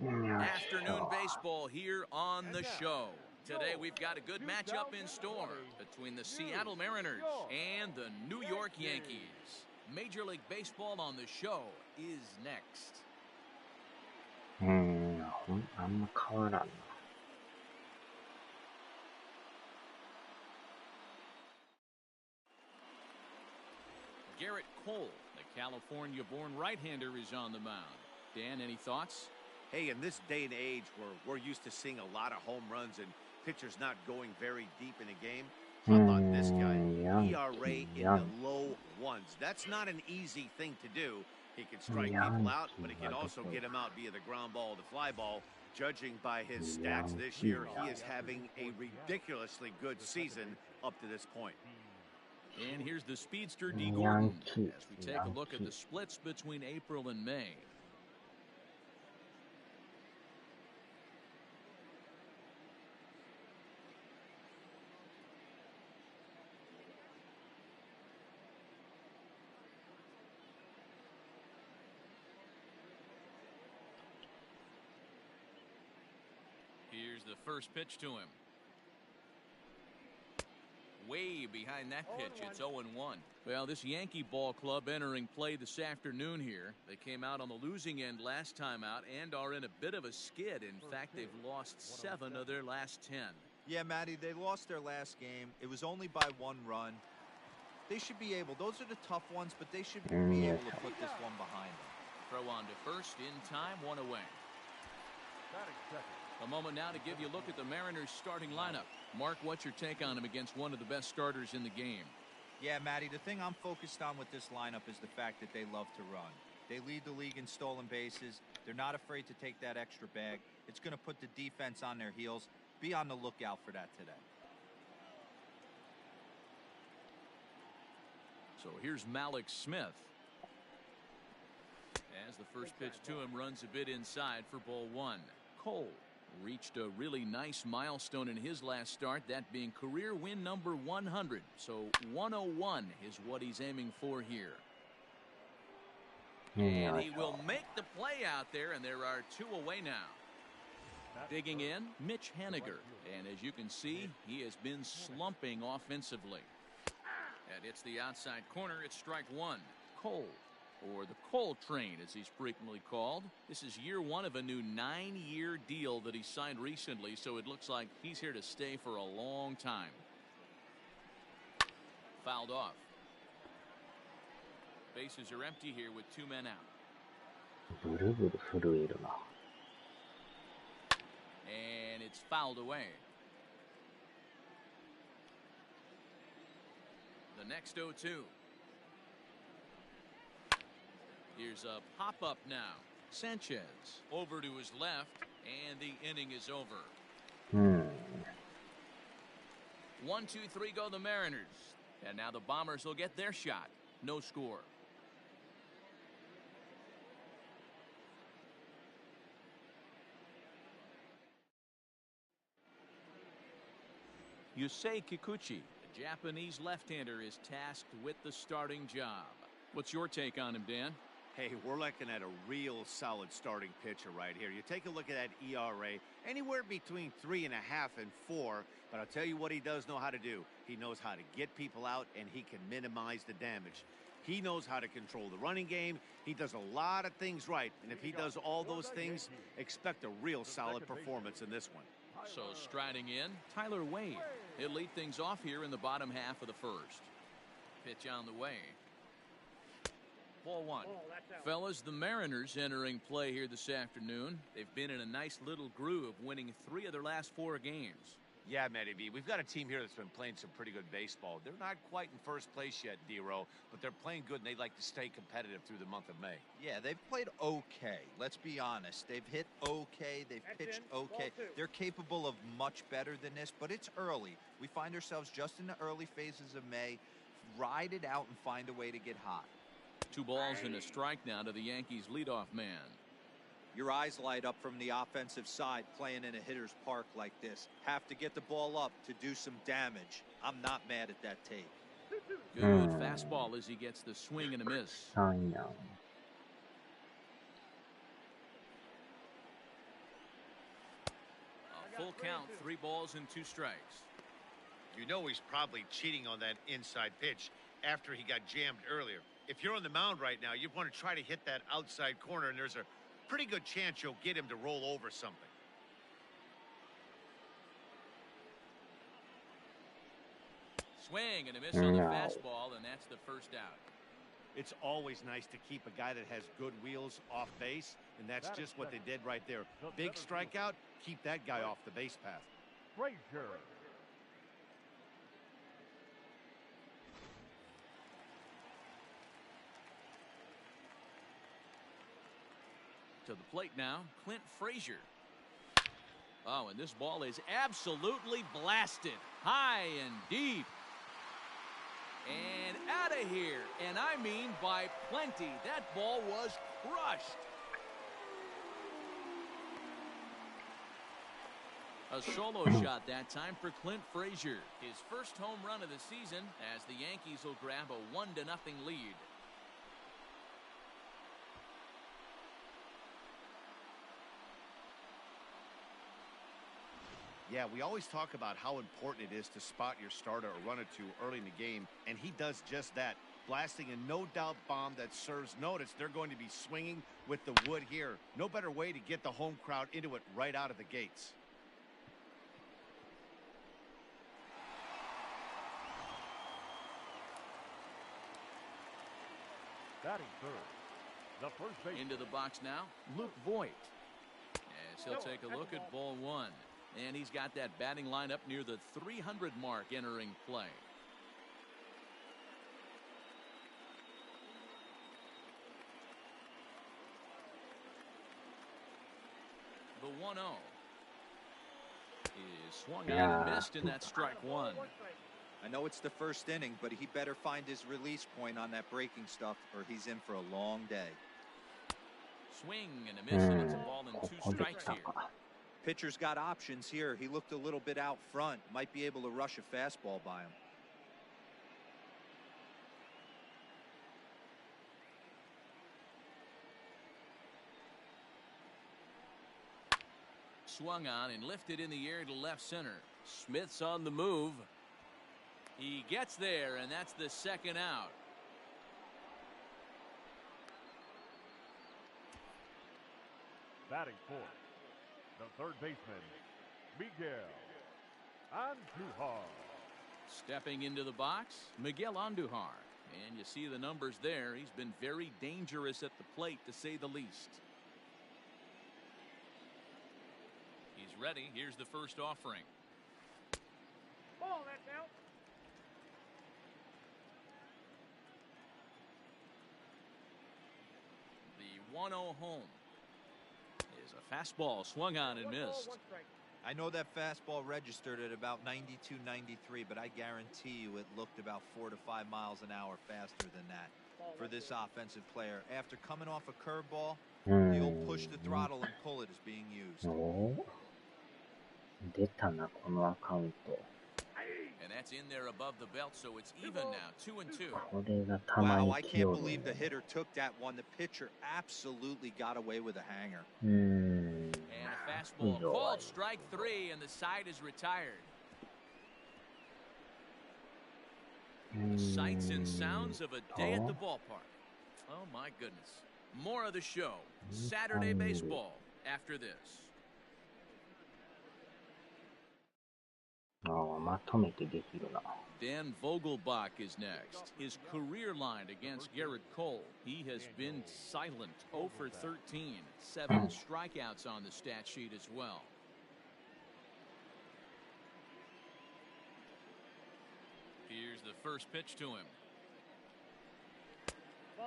Afternoon baseball here on the show. Today we've got a good matchup in store between the Seattle Mariners and the New York Yankees. Major League Baseball on the show is next. あんま変わらんな。Garrett Cole, the California-born right-hander, is on the mound. Dan, any thoughts? Hey, in this day and age where we're used to seeing a lot of home runs and pitchers not going very deep in a game, how about this guy? ERA in the low ones. That's not an easy thing to do. He can strike people out, but he can also get them out via the ground ball, the fly ball. Judging by his stats this year, he is having a ridiculously good season up to this point. And here's the speedster D. Gordon as we take a look at the splits between April and May. Here's the first pitch to him. Way behind that pitch, it's 0-1. Well, this Yankee ball club entering play this afternoon here. They came out on the losing end last time out and are in a bit of a skid. In fact, they've lost 7 of their last 10. Yeah, Matty, they lost their last game. It was only by 1 run. They should be able, those are the tough ones, but they should be able to put this one behind them. Throw on to first, in time, 1 away. A moment now to give you a look at the Mariners starting lineup. Mark, what's your take on him against one of the best starters in the game? Yeah, Matty, the thing I'm focused on with this lineup is the fact that they love to run. They lead the league in stolen bases. They're not afraid to take that extra bag. It's going to put the defense on their heels. Be on the lookout for that today. So here's Malik Smith. As the first pitch to him runs a bit inside for ball 1. Cole reached a really nice milestone in his last start, that being career win number 100. So 101 is what he's aiming for here. And he will make the play out there, and there are 2 away now. Digging in, Mitch Haniger. And as you can see, he has been slumping offensively. And it's the outside corner. It's strike 1. Cole, or the Cole train as he's frequently called. This is year 1 of a new 9-year deal that he signed recently, so it looks like he's here to stay for a long time. Fouled off. Bases are empty here with 2 men out. And it's fouled away. The next 0-2. Here's a pop-up now. Sanchez over to his left, and the inning is over. 1, 2, 3 go the Mariners. And now the Bombers will get their shot. No score. Yusei Kikuchi, a Japanese left-hander, is tasked with the starting job. What's your take on him, Dan? Hey, we're looking at a real solid starting pitcher right here. You take a look at that ERA, anywhere between 3.5 and 4. But I'll tell you what he does know how to do. He knows how to get people out, and he can minimize the damage. He knows how to control the running game. He does a lot of things right. And if he does all those things, expect a real solid performance in this one. So striding in, Tyler Wade. He'll lead things off here in the bottom half of the first. Pitch on the way. Ball 1. Fellas, the Mariners entering play here this afternoon. They've been in a nice little groove, winning 3 of their last 4 games. Yeah, Matty B, we've got a team here that's been playing some pretty good baseball. They're not quite in first place yet, D-Row, but they're playing good, and they'd like to stay competitive through the month of May. Yeah, they've played okay. Let's be honest. They've hit okay. They've pitched okay. They're capable of much better than this, but it's early. We find ourselves just in the early phases of May. Ride it out and find a way to get hot. 2 balls and a strike now to the Yankees leadoff man. Your eyes light up from the offensive side playing in a hitter's park like this. Have to get the ball up to do some damage. I'm not mad at that tape. Good fastball as he gets the swing and a miss. count, 3 balls and 2 strikes. You know he's probably cheating on that inside pitch after he got jammed earlier. If you're on the mound right now, you want to try to hit that outside corner, and there's a pretty good chance you'll get him to roll over something. Swing and a miss on the fastball, and that's the first out. It's always nice to keep a guy that has good wheels off base, and that's just what they did right there. Big strikeout, keep that guy off the base path. Frazier. To the plate now, Clint Frazier. Oh, and this ball is absolutely blasted. High and deep. And out of here. And I mean by plenty. That ball was crushed. A solo shot that time for Clint Frazier. His first home run of the season as the Yankees will grab a 1-0 lead. Yeah, we always talk about how important it is to spot your starter or run it to early in the game, and he does just that, blasting a no-doubt bomb that serves notice. They're going to be swinging with the wood here. No better way to get the home crowd into it right out of the gates. Batting third. The first base. Into the box now, Luke Voigt. As he'll take a look at ball 1. And he's got that batting lineup near the 300 mark entering play. The 1-0 is swung out and missed, and that's strike 1. I know it's the first inning, but he better find his release point on that breaking stuff, or he's in for a long day. Swing and a miss, and it's a ball and 2 strikes here. Pitcher's got options here. He looked a little bit out front. Might be able to rush a fastball by him. Swung on and lifted in the air to left center. Smith's on the move. He gets there, and that's the second out. Batting fourth. The third baseman, Miguel Andujar. Stepping into the box, Miguel Andujar. And you see the numbers there. He's been very dangerous at the plate, to say the least. He's ready. Here's the first offering. Ball, that's out. The 1-0 home is a fastball swung on and missed. I know that fastball registered at about 92, 93, but I guarantee you it looked about 4 to 5 miles an hour faster than that for this offensive player. After coming off a curveball, the old push the throttle and pull it is being used. 出たな、このアカウント。 And that's in there above the belt, so it's even now, 2-2. これがたま Wow, に I 来よ can't る believe the hitter took that one. The pitcher absolutely got away with a hanger. And a fastball called strike 3, and the side is retired. The sights and sounds of a day at the ballpark. Oh my goodness. More of the show. Saturday baseball after this. まとめてできるな。 Dan Vogelbach is next. His career line against Garrett Cole. He has been silent, 0 for 13. 7 strikeouts on the stat sheet as well. Here's the first pitch to him.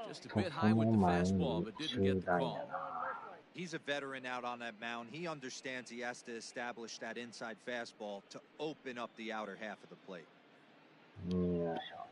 Just a bit high with the fastball, but didn't get the call. He's a veteran out on that mound. He understands he has to establish that inside fastball to open up the outer half of the plate. よいしょ。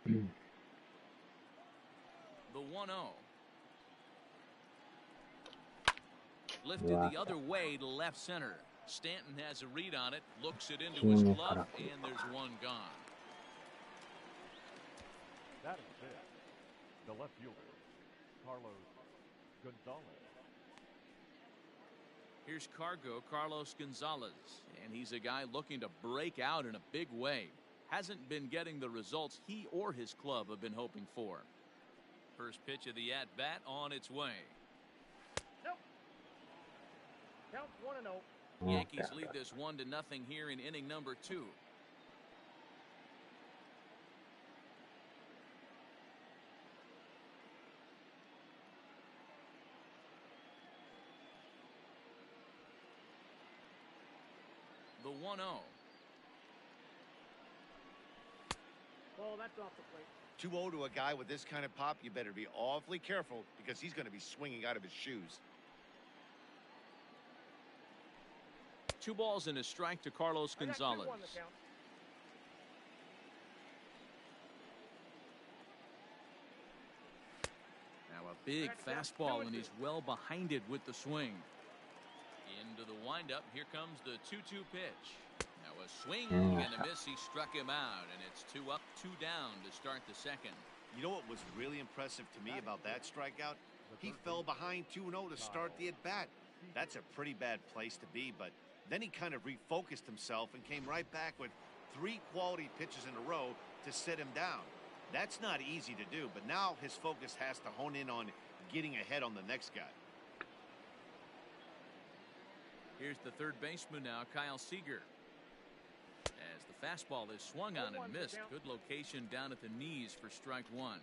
The 1-0. Lifted the other way to left center. Stanton has a read on it, looks it into his glove, and there's one gone. That is it. The left fielder, Carlos Gonzalez. Here's Carlos Gonzalez, and he's a guy looking to break out in a big way. Hasn't been getting the results he or his club have been hoping for. First pitch of the at-bat on its way. Nope. Counts 1-0. Yankees lead this 1-0 here in inning number 2. The 1-0. Well, that's off the plate. 2-0 to a guy with this kind of pop, you better be awfully careful because he's going to be swinging out of his shoes. 2 balls and a strike to Carlos Gonzalez. Now a big fastball, and he's well behind it with the swing. Into the windup, here comes the 2-2 pitch. Now a swing and a miss, he struck him out, and it's 2 up, 2 down to start the second. You know what was really impressive to me about that strikeout? He fell behind 2-0 to start the at-bat. That's a pretty bad place to be, but then he kind of refocused himself and came right back with 3 quality pitches in a row to sit him down. That's not easy to do, but now his focus has to hone in on getting ahead on the next guy. Here's the third baseman now, Kyle Seager. As the fastball is swung on and missed. Good location down at the knees for strike 1.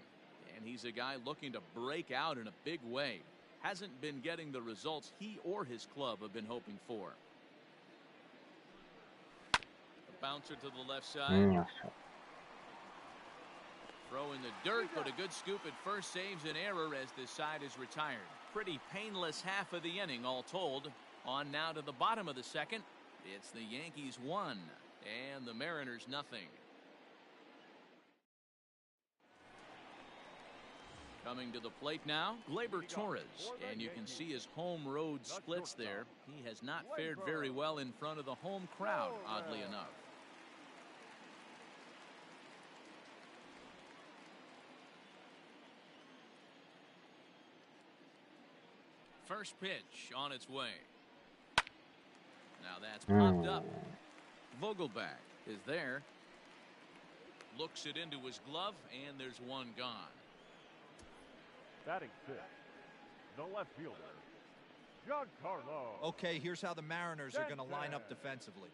And he's a guy looking to break out in a big way. Hasn't been getting the results he or his club have been hoping for. A bouncer to the left side. Throw in the dirt, but a good scoop at first saves an error as this side is retired. Pretty painless half of the inning all told. On now to the bottom of the second. It's the Yankees 1 and the Mariners nothing. Coming to the plate now, Gleyber Torres, and you can see his home road splits there. He has not fared very well in front of the home crowd, oddly enough. First pitch on its way. Now that's popped up. Vogelback is there. Looks it into his glove, and there's one gone. Batting 6th, the left fielder, Giancarlo. Okay, here's how the Mariners are going to line up defensively.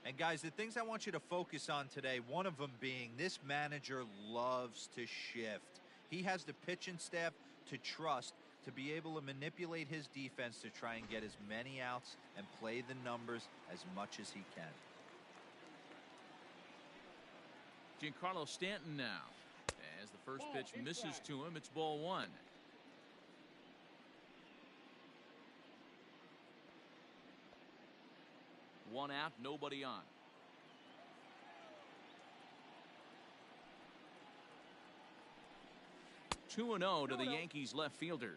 And guys, the things I want you to focus on today, one of them being this manager loves to shift. He has the pitching staff to trust to be able to manipulate his defense to try and get as many outs and play the numbers as much as he can. Giancarlo Stanton now. As the first pitch misses to him, it's ball 1. One out, nobody on. Two 2-0 to the Yankees left fielder.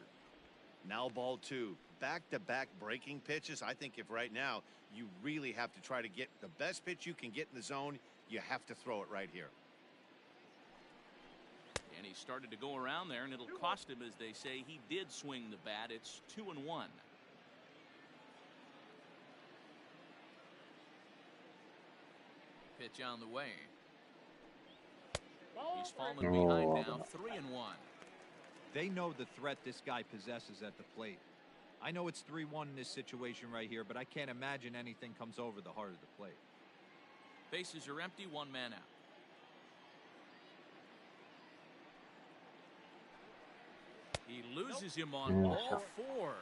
Now ball 2. Back-to-back breaking pitches. I think if right now you really have to try to get the best pitch you can get in the zone, you have to throw it right here. And he started to go around there, and it'll cost him, as they say. He did swing the bat. It's 2-1. Pitch on the way. He's fallen behind now, 3-1. They know the threat this guy possesses at the plate. I know it's 3-1 in this situation right here, but I can't imagine anything comes over the heart of the plate. Bases are empty, 1 man out. He loses him on all 4.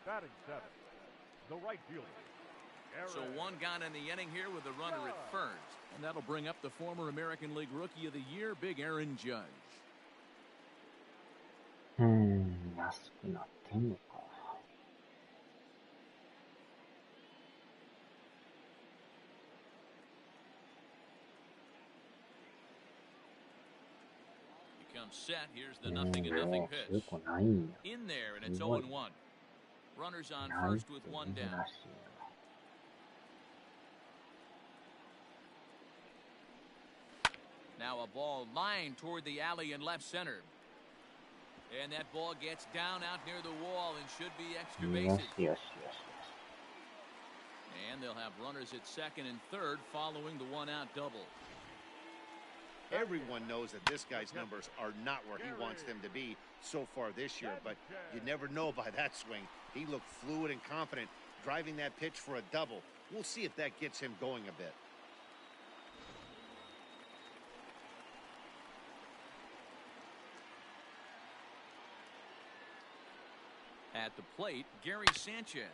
Batting 7th, the right fielder. So 1 gone in the inning here with a runner at first. And that'll bring up the former American League Rookie of the Year, Big Aaron Judge. 安くなってんのか。 The becomes set. Here's the 0-0 pitch. 中古ないんや。 In there, and it's 0-1. Runners on ないっ first て with 珍 one しい down. な。 Now a ball lined toward the alley in left center. And that ball gets down out near the wall and should be extra よ bases. しよしよし。 And they'll have runners at second and third following the one-out double. Everyone knows that this guy's numbers are not where he wants them to be so far this year, but you never know by that swing. He looked fluid and confident, driving that pitch for a double. We'll see if that gets him going a bit. At the plate, Gary Sanchez,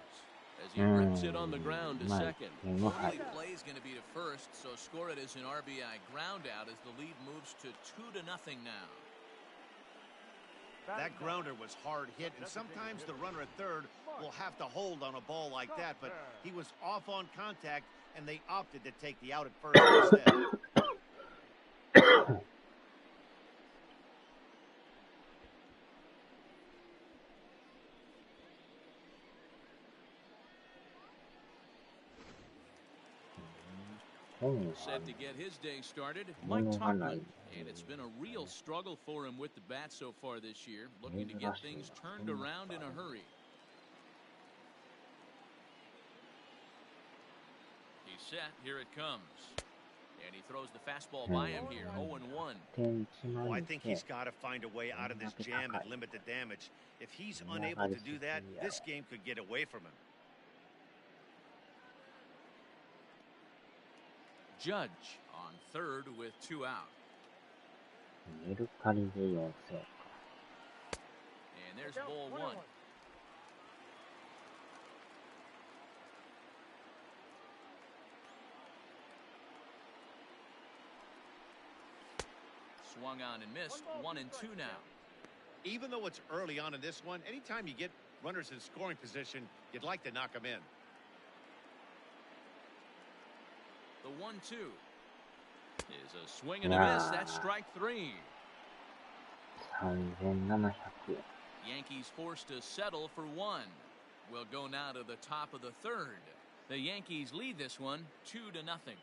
as he rips it on the ground to second. Only play is going to be to first, so score it as an RBI ground out as the lead moves to 2-0 now. That grounder was hard hit, and sometimes the runner at third will have to hold on a ball like that, but he was off on contact, and they opted to take the out at first instead. 本が Set to get his day started, Mike Topman. And it's been a real struggle for him with the bat so far this year, looking to get things turned around in a hurry. He's set, here it comes. And he throws the fastball by him here, 0-1. 天一 Well, 万 I 円 think で he's got to find a way out of this jam and limit the damage. If he's unable to do that, this game could get away from him. Judge on third with 2 out. メルカリで4000か。 And there's ball 1. Swung on and missed, 1-2 now. Even though it's early on in this one, anytime you get runners in scoring position, you'd like to knock them in. The 1-2 is a swing and a miss. That's strike 3. 3700円。 Yankees forced to settle for 1. We'll go now to the top of the third. The Yankees lead this one 2-0.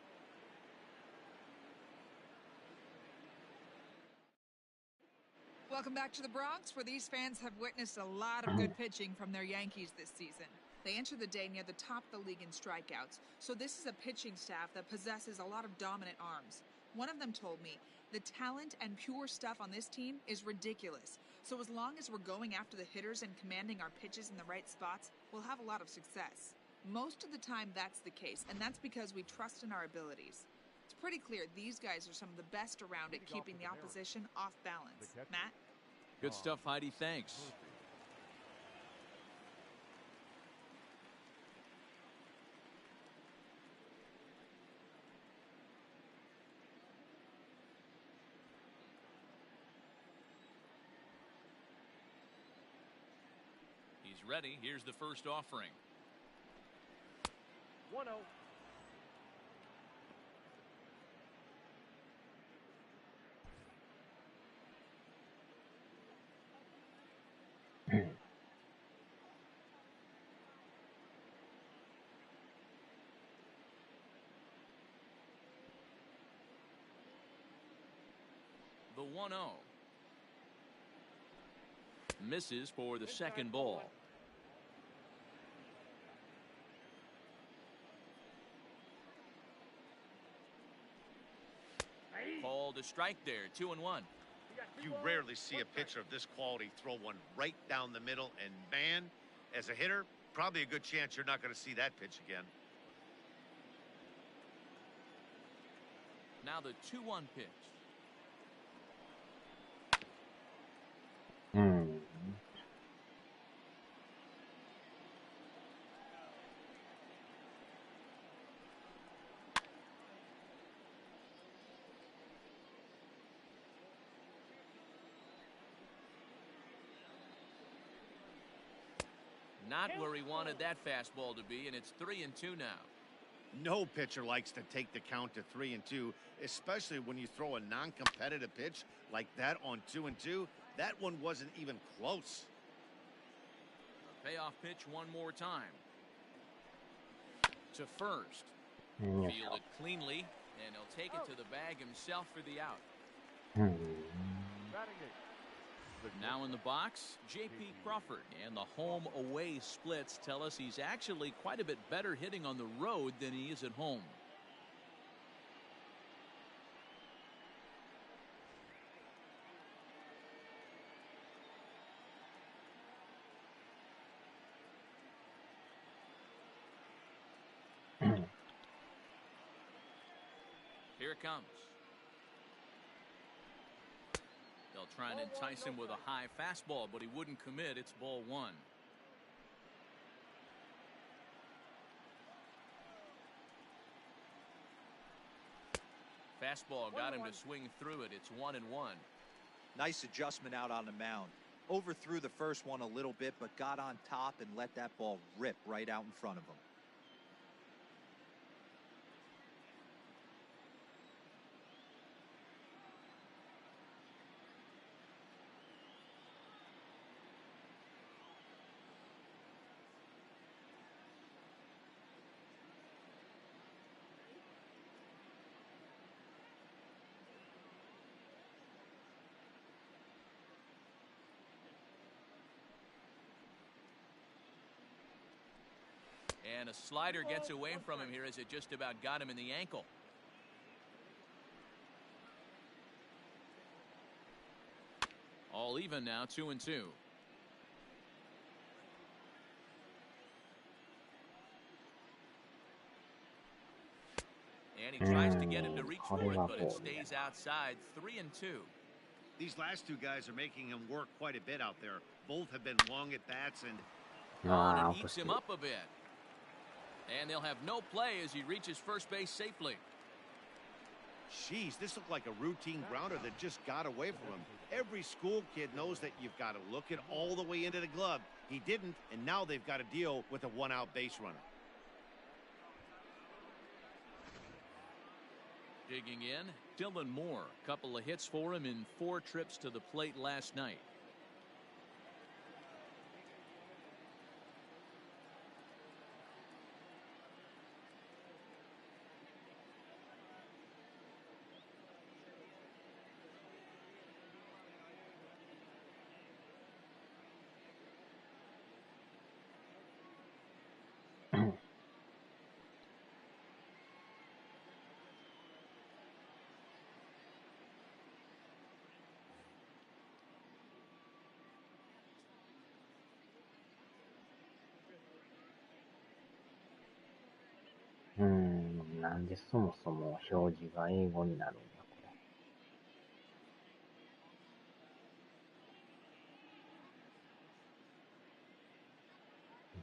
Welcome back to the Bronx, where these fans have witnessed a lot of good pitching from their Yankees this season. They enter the day near the top of the league in strikeouts, so this is a pitching staff that possesses a lot of dominant arms. One of them told me, the talent and pure stuff on this team is ridiculous. So as long as we're going after the hitters and commanding our pitches in the right spots, we'll have a lot of success. Most of the time that's the case, and that's because we trust in our abilities. It's pretty clear these guys are some of the best around at keeping the opposition off balance. Matt? Good stuff, Heidi. Thanks. He's ready. Here's the first offering. 1-0. The 1-0 misses for the second ball. Called a strike there, 2-1. You rarely see a pitcher of this quality throw one right down the middle, and man, as a hitter, probably a good chance you're not going to see that pitch again. Now the 2-1 pitch. うん。 Not where he wanted that fastball to be, and it's 3-2 now. No pitcher likes to take the count to 3-2, especially when you throw a non-competitive pitch like that on 2-2. That one wasn't even close. Payoff pitch one more time. To first. うん、よいし Fielded ょ。 cleanly, and he'll take it to the bag himself for the out. うん。 Batting eighth. Now in the box, J.P. Crawford, and the home-away splits tell us he's actually quite a bit better hitting on the road than he is at home. Here it comes. They'll try and entice him with a high fastball, but he wouldn't commit. It's ball one. Fastball got him to swing through it. It's 1-1. Nice adjustment out on the mound. Overthrew the first one a little bit, but got on top and let that ball rip right out in front of him. And a slider gets away from him here as it just about got him in the ankle. All even now, 2-2. And he tries to get him to reach for it, but it stays outside, 3-2. These last two guys are making him work quite a bit out there. Both have been long at bats, and ああ、 And 落 it と eats して him る。 up a bit. And they'll have no play as he reaches first base safely. geez, this looked like a routine grounder that just got away from him. Every school kid knows that you've got to look it all the way into the glove. He didn't, and now they've got to deal with a one-out base runner. Digging in, Dylan Moore. Couple of hits for him in 4 trips to the plate last night.うーん、なんでそもそも表示が英語になるんだ、これ。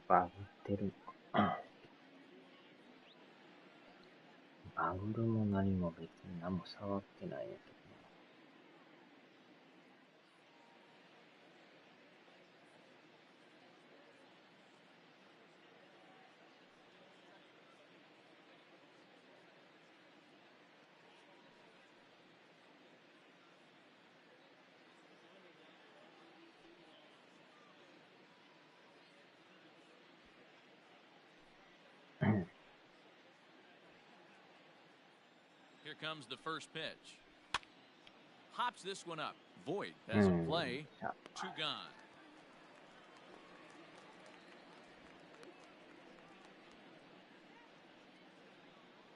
バグってるか。バグるも何も別に何も触ってないんやけどな。Here comes the first pitch. Hops this one up. Void has a play. 2 gone.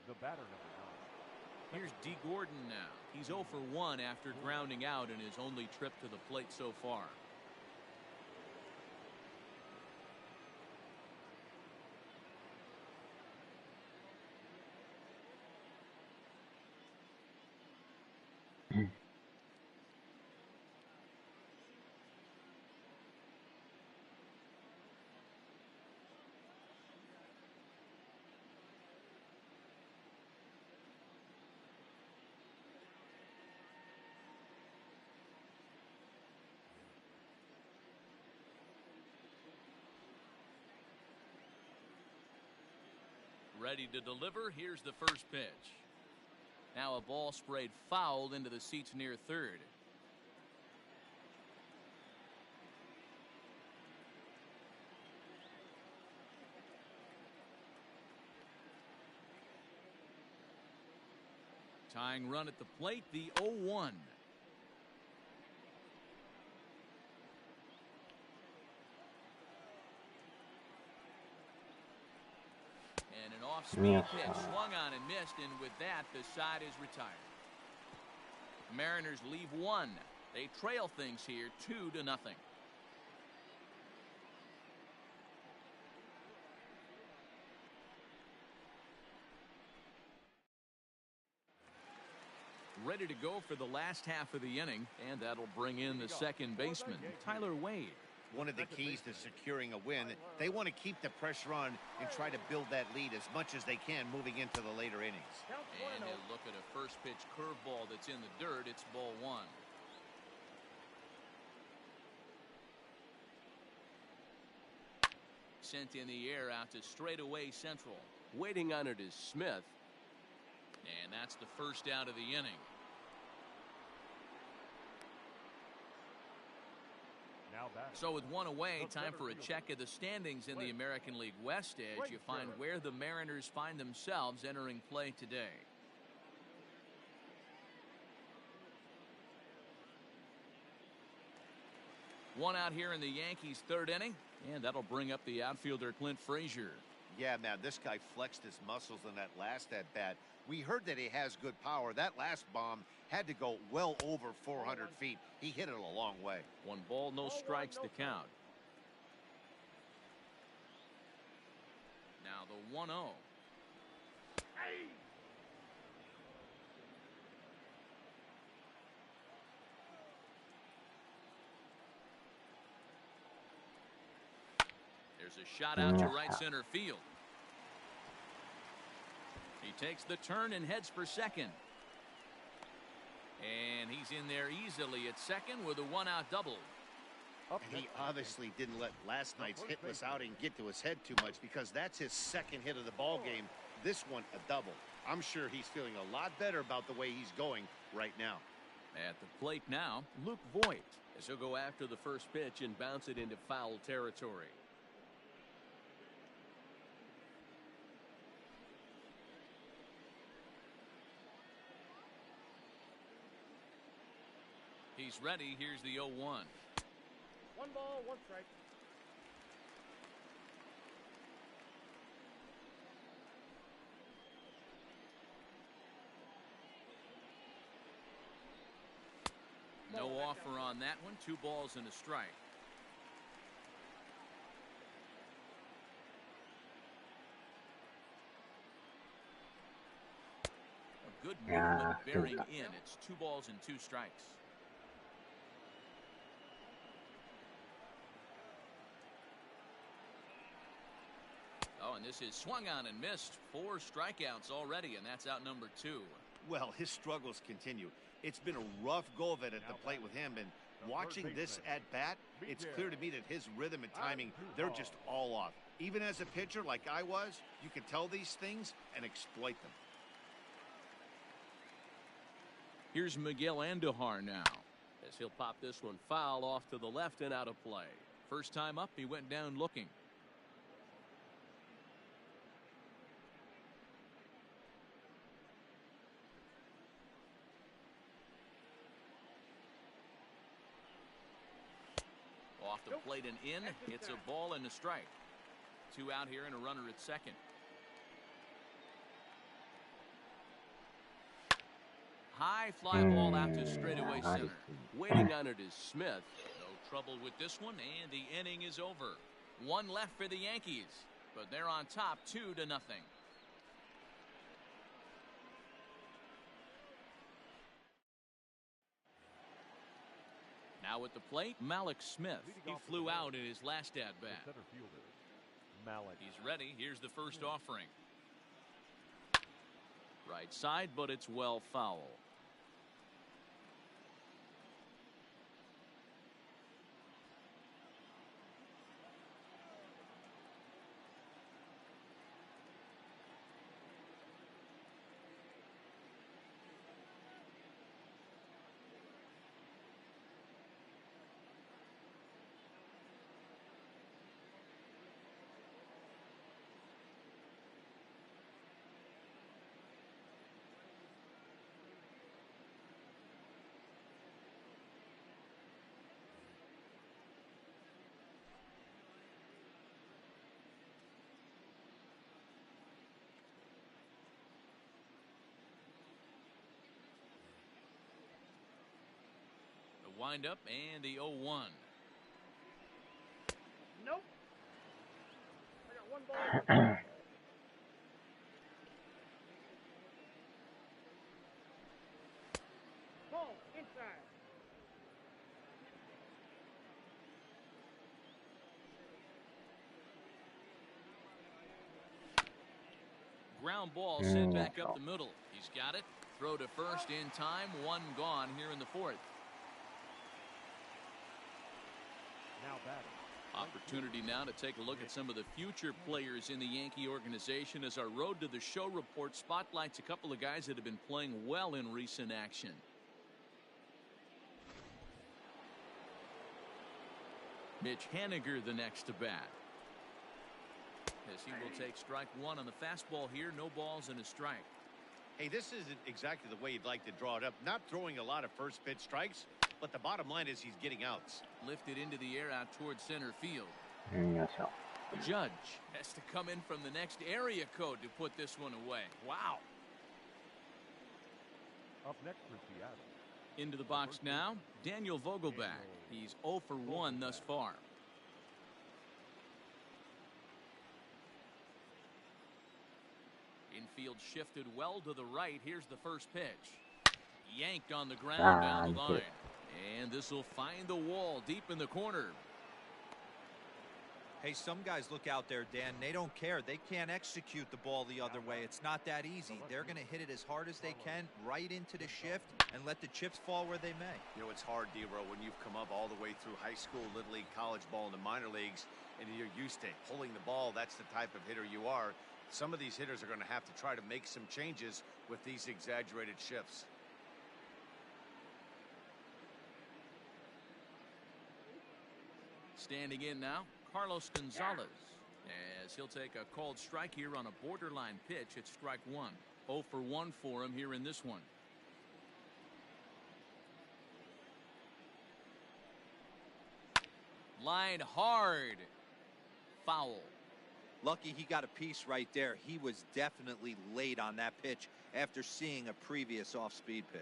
The batter number 9. Here's D. Gordon now. He's 0 for 1 after grounding out in his only trip to the plate so far. Ready to deliver. Here's the first pitch. Now a ball sprayed foul into the seats near third. Tying run at the plate, the 0-1. And an off-speed pitch swung on and missed, and with that, the side is retired. Mariners leave one. They trail things here 2-0. Ready to go for the last half of the inning, and that'll bring in the second baseman, Tyler Wade. One of the keys to securing a win, they want to keep the pressure on and try to build that lead as much as they can moving into the later innings. And he'll look at a first pitch curveball that's in the dirt. It's ball one. Sent in the air out to straightaway central. Waiting on it is Smith. And that's the first out of the inning. So with one away, time for a check of the standings in the American League West as you find where the Mariners find themselves entering play today. One out here in the Yankees' third inning, and that'll bring up the outfielder Clint Frazier. Yeah, man, this guy flexed his muscles in that last at-bat. We heard that he has good power. That last bomb had to go well over 400 feet. He hit it a long way. 1 ball, no strikes to count. Now the 1-0. There's a shot out to right center field. He takes the turn and heads for second. And he's in there easily at second with a 1-out double. And he obviously didn't let last night's hitless outing get to his head too much, because that's his second hit of the ball game. This one a double. I'm sure he's feeling a lot better about the way he's going right now. At the plate now, Luke Voigt, as he'll go after the first pitch and bounce it into foul territory. He's ready. Here's the 0-1. 1 ball, 1 strike. No offer on that one. 2 balls and a strike. A good movement bearing in. It's 2 balls and 2 strikes. Oh, and this is swung on and missed. 4 strikeouts already, and that's out number 2. Well, his struggles continue. It's been a rough go of it at the plate with him, and watching this at bat, it's clear to me that his rhythm and timing, they're just all off. Even as a pitcher like I was, you can tell these things and exploit them. Here's Miguel Andujar now, as he'll pop this one foul off to the left and out of play. First time up, he went down looking. Off the plate and in. It's a ball and a strike. 2 out here and a runner at second. High fly ball out to straightaway center. Waiting on it is Smith. No trouble with this one, and the inning is over. 1 left for the Yankees, but they're on top 2-0. Now at the plate, Malik Smith. He flew out in his last at-bat. He's ready. Here's the first offering. Right side, but it's well foul. The windup and the 0-1. Nope. I got one ball. Ball inside. Ground ball sent back up the middle. He's got it. Throw to first in time. One gone here in the fourth. Now batting. Opportunity now to take a look at some of the future players in the Yankee organization as our Road to the Show report spotlights a couple of guys that have been playing well in recent action. Mitch Haniger the next to bat. As he will take strike one on the fastball here. No balls and a strike. Hey, this isn't exactly the way you'd like to draw it up. Not throwing a lot of first pitch strikes, but the bottom line is he's getting outs. Lifted into the air out towards center field. よいしょ。 Judge has to come in from the next area code to put this one away. Wow. Up next for Seattle. Into the box now, Daniel Vogelback. He's 0 for 1 thus far. Infield shifted well to the right. Here's the first pitch. Yanked on the ground down the line. And this will find the wall deep in the corner. Hey, some guys look out there, Dan. They don't care. They can't execute the ball the other way. It's not that easy. They're going to hit it as hard as they can right into the shift and let the chips fall where they may. You know, it's hard, D-Row, when you've come up all the way through high school, little league, college ball, and the minor leagues, and you're used to pulling the ball. That's the type of hitter you are. Some of these hitters are going to have to try to make some changes with these exaggerated shifts. Standing in now, Carlos Gonzalez, as he'll take a called strike here on a borderline pitch at strike one. 0 for 1 for him here in this one. Line hard. Foul. Lucky he got a piece right there. He was definitely late on that pitch after seeing a previous off-speed pitch.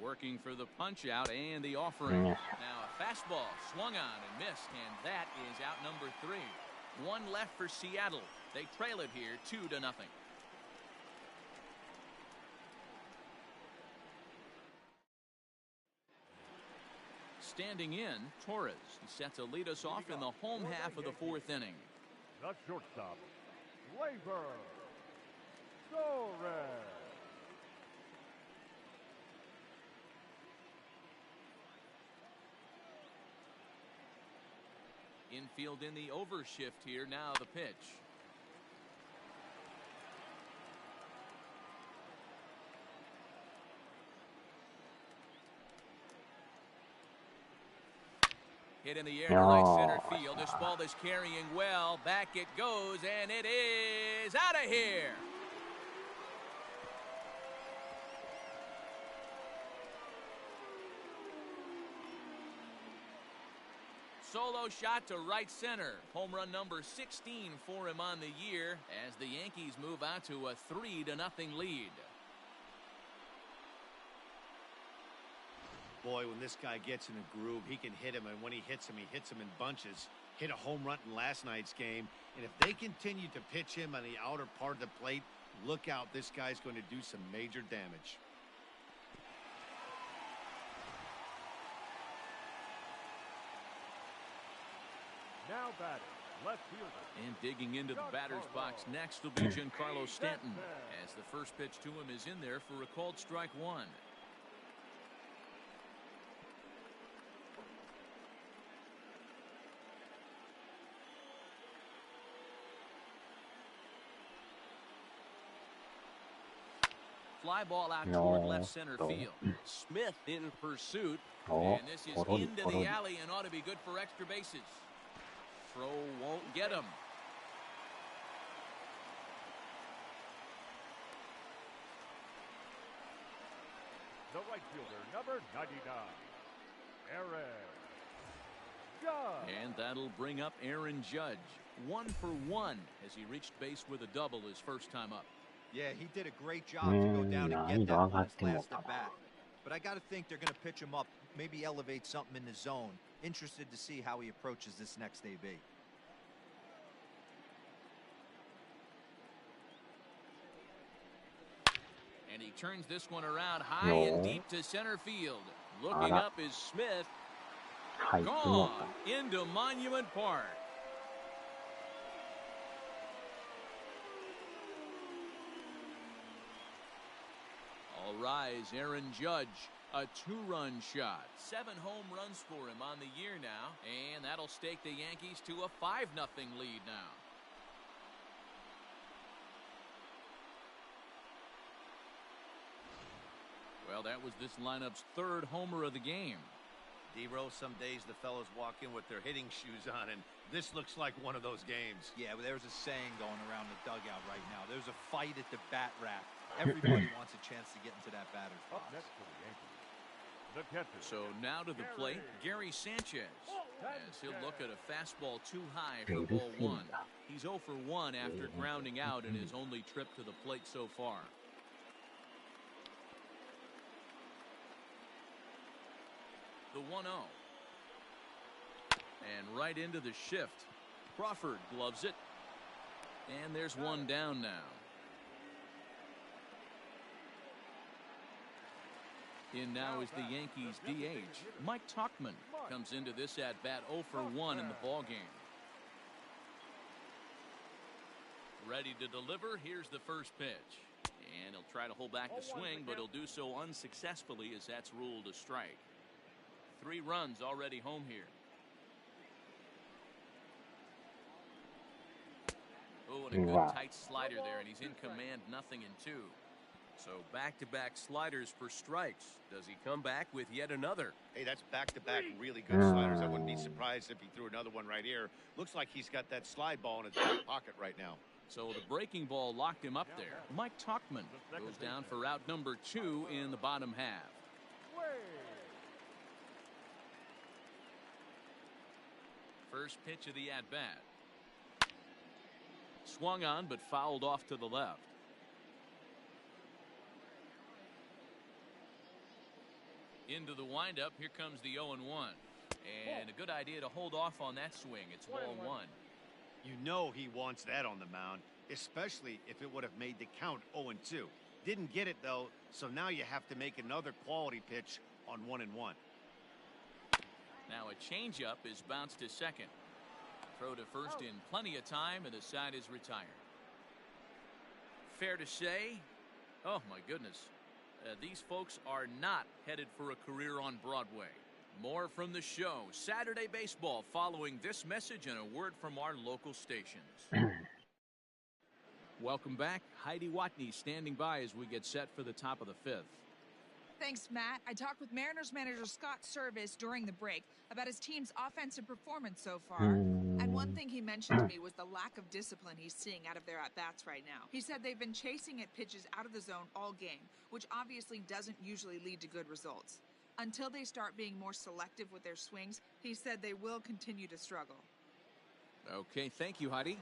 Working for the punch out and the offering. Now a fastball swung on and missed, and that is out number 3. One left for Seattle. They trail it here 2-0. Standing in, Torres. He set to lead us off in the home half of the 4th inning. The shortstop, Gleyber Torres. Infield in the overshift here. Now the pitch. Hit in the air to right center field. This ball is carrying well. Back it goes, and it is out of here. Solo shot to right center. Home run number 16 for him on the year as the Yankees move out to a 3-0 lead. Boy, when this guy gets in a groove, he can hit him, and when he hits him in bunches. Hit a home run in last night's game, and if they continue to pitch him on the outer part of the plate, look out, this guy's going to do some major damage. Now batting, left fielder. And digging into the batter's box next will be Giancarlo Stanton, as the first pitch to him is in there for a called strike one. Fly ball out toward left center field. Smith in pursuit. And this is into the alley and ought to be good for extra bases. Throw won't get him. The right fielder, number 99, Aaron Judge. And that'll bring up Aaron Judge. 1 for 1 as he reached base with a double his first time up. Yeah, he did a great job to go down and get that one last at bat. But I got to think they're going to pitch him up maybe elevate something in the zone. Interested to see how he approaches this next AB. And he turns this one around high and deep to center field. Looking up is Smith. Gone into Monument Park. All rise, Aaron Judge. A 2-run shot. 7 home runs for him on the year now. And that'll stake the Yankees to a 5-0 lead now. Well, that was this lineup's 3rd homer of the game. D-Rose, some days the fellows walk in with their hitting shoes on, and this looks like one of those games. Yeah, but there's a saying going around the dugout right now. There's a fight at the bat rack. Everybody wants a chance to get into that batter's box. Up next for the Yankees, the catcher. So now to the plate, Gary Sanchez. As he'll look at a fastball too high for ball 1. He's 0 for 1 after grounding out in his only trip to the plate so far. The 1-0. And right into the shift. Crawford gloves it. And there's one down now. In now is the Yankees DH. Mike Tauchman comes into this at-bat 0 for 1 in the ballgame. Ready to deliver. Here's the first pitch. And he'll try to hold back the swing, but he'll do so unsuccessfully as that's ruled a strike. 3 runs already home here. Oh, and a good tight slider there, and he's in command, 0-2. So back-to-back sliders for strikes. Does he come back with yet another? Hey, that's back-to-back really good sliders. I wouldn't be surprised if he threw another one right here. Looks like he's got that slide ball in his back pocket right now. So the breaking ball locked him up there. Mike Tauchman goes down for out number 2 in the bottom half. First pitch of the at-bat. Swung on, but fouled off to the left. Into the windup. Here comes the 0-1. And a good idea to hold off on that swing. It's ball 1. You know he wants that on the mound, especially if it would have made the count 0-2. Didn't get it, though, so now you have to make another quality pitch on 1-1. Now a changeup is bounced to second. Throw to first in plenty of time, and the side is retired. Fair to say, oh my goodness, these folks are not headed for a career on Broadway. More from the show. Saturday Baseball following this message and a word from our local stations. Welcome back. Heidi Watney standing by as we get set for the top of the 5th. Thanks, Matt. I talked with Mariners manager Scott Service during the break about his team's offensive performance so far. And one thing he mentioned to me was the lack of discipline he's seeing out of their at-bats right now. He said they've been chasing at pitches out of the zone all game, which obviously doesn't usually lead to good results. Until they start being more selective with their swings, he said they will continue to struggle. Okay, thank you, Heidi.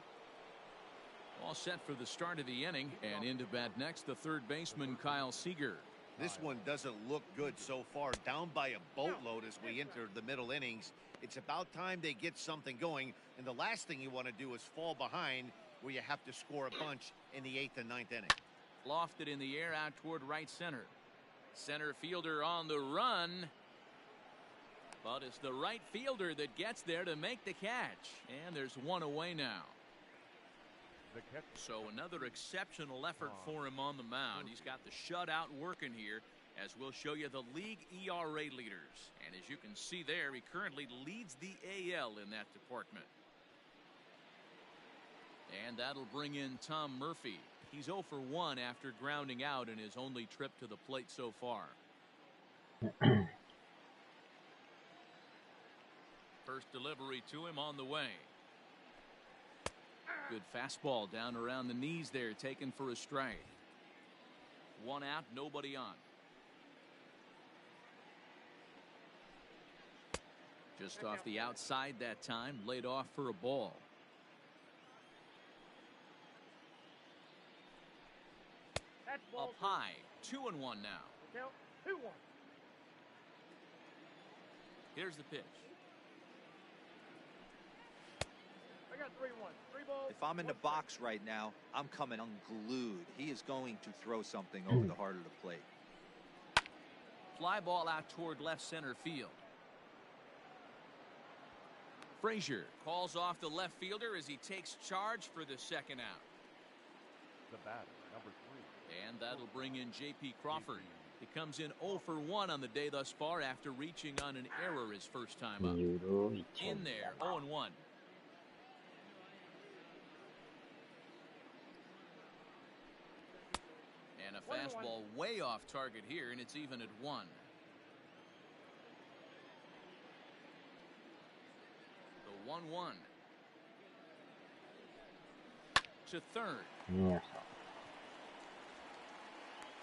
All set for the start of the inning, and into bat next, the third baseman, Kyle Seager. This one doesn't look good so far. Down by a boatload as we enter the middle innings. It's about time they get something going, and the last thing you want to do is fall behind where you have to score a bunch in the 8th and 9th inning. Lofted in the air out toward right center. Center fielder on the run. But it's the right fielder that gets there to make the catch. And there's one away now. So another exceptional effort for him on the mound. He's got the shutout working here, as we'll show you the league ERA leaders. And as you can see there, he currently leads the AL in that department. And that'll bring in Tom Murphy. He's 0 for 1 after grounding out in his only trip to the plate so far. First delivery to him on the way. Good fastball down around the knees there, taken for a strike. One out, nobody on. Just off the outside that time, laid off for a ball. Up high, 2-1 now. Count 2-1. Here's the pitch. I got 3-1. 3 balls. If I'm in the box right now, I'm coming unglued. He is going to throw something over the heart of the plate. Fly ball out toward left center field. Frazier calls off the left fielder as he takes charge for the second out. The batter, number 3. And that'll bring in J.P. Crawford. He comes in 0 for 1 on the day thus far after reaching on an error his first time up. In there, 0 and 1. And a fastball way off target here, and it's even at 1. The 1-1. To third. Yes.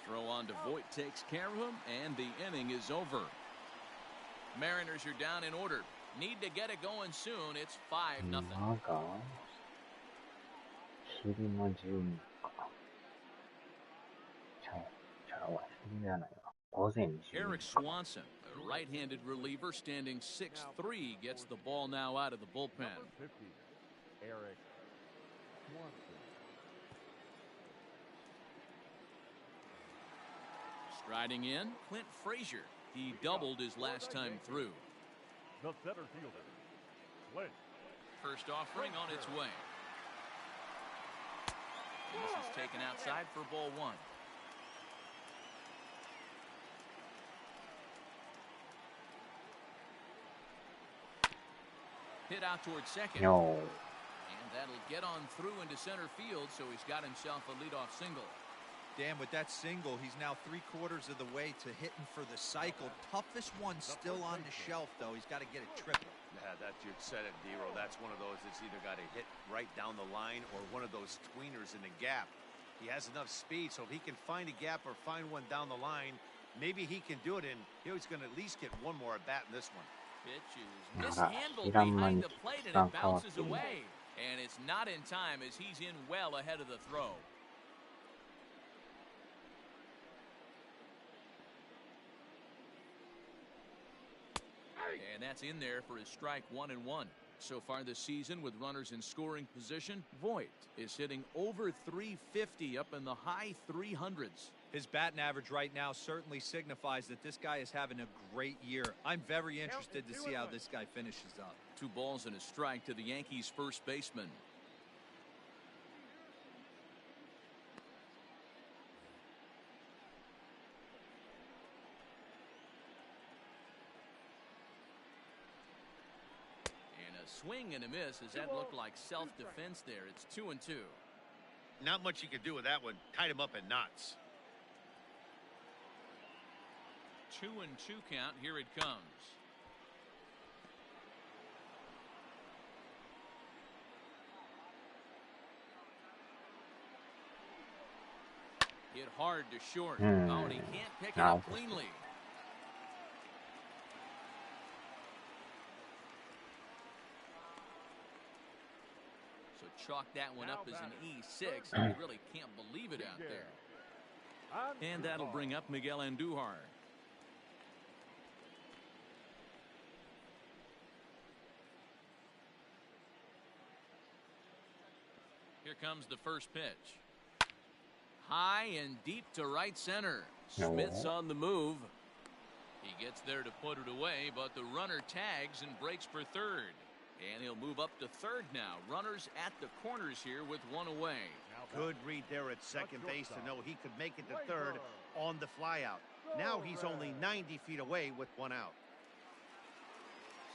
Throw on to Voit takes care of him, and the inning is over. Mariners are down in order. Need to get it going soon. It's 5-0. Eric Swanson, a right-handed reliever standing 6'3", gets the ball now out of the bullpen. Number 50, Eric Swanson. Striding in, Clint Frazier. He doubled his last time through. The center fielder, Clint. First offering on its way. And this is taken outside for ball 1. Hit out towards second. No. And that'll get on through into center field, so he's got himself a leadoff single. Dan, with that single, he's now 3/4 of the way to hitting for the cycle. Toughest one still on the shelf, though. He's got to get it triple. Yeah, that you said it, D-Roll. That's one of those that's either got to hit right down the line or one of those tweeners in the gap. He has enough speed, so if he can find a gap or find one down the line, maybe he can do it, and he's going to at least get one more at bat in this one. Pitch is mishandled behind the plate, and it bounces away. And it's not in time as he's in well ahead of the throw. And that's in there for his strike 1 and 1. So far this season, with runners in scoring position, Voit is hitting over 350, up in the high 300s. His batting average right now certainly signifies that this guy is having a great year. I'm very interested to see how this guy finishes up. 2 balls and a strike to the Yankees' first baseman. Swing and a miss, as that looked like self-defense there. It's 2 and 2. Not much you could do with that one. Tied him up in knots. 2 and 2 count. Here it comes. Hit hard to short. Oh, and he can't pick it up cleanly. Chalk that one up as an E6, and you really can't believe it out there. And that'll bring up Miguel Andujar. Here comes the first pitch. High and deep to right center. Smith's on the move. He gets there to put it away, but the runner tags and breaks for third. And he'll move up to third now. Runners at the corners here with 1 away. Good read there at second base to know he could make it to third on the flyout. Now he's only 90 feet away with 1 out.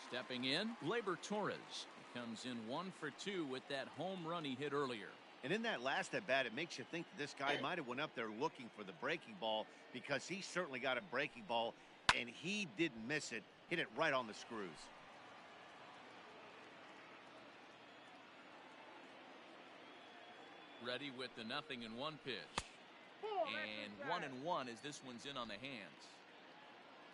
Stepping in, Labor Torres. He comes in 1 for 2 with that home run he hit earlier. And in that last at bat, it makes you think that this guy might have went up there looking for the breaking ball, because he certainly got a breaking ball, and he didn't miss it. Hit it right on the screws. Ready with the 0-1 pitch. And 1 and 1 as this one's in on the hands.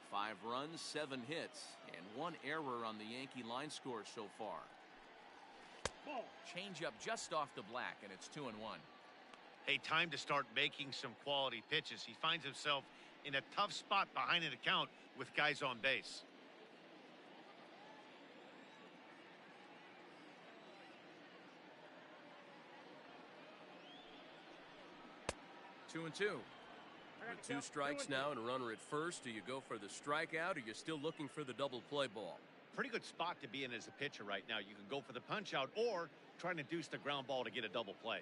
5 runs, 7 hits, and 1 error on the Yankee line score so far. Change up just off the black, and it's 2 and 1. Hey, time to start making some quality pitches. He finds himself in a tough spot behind an account with guys on base. 2-2. With 2 strikes now and a runner at first, do you go for the strikeout or you're still looking for the double play ball? Pretty good spot to be in as a pitcher right now. You can go for the punch out or try to deuce the ground ball to get a double play.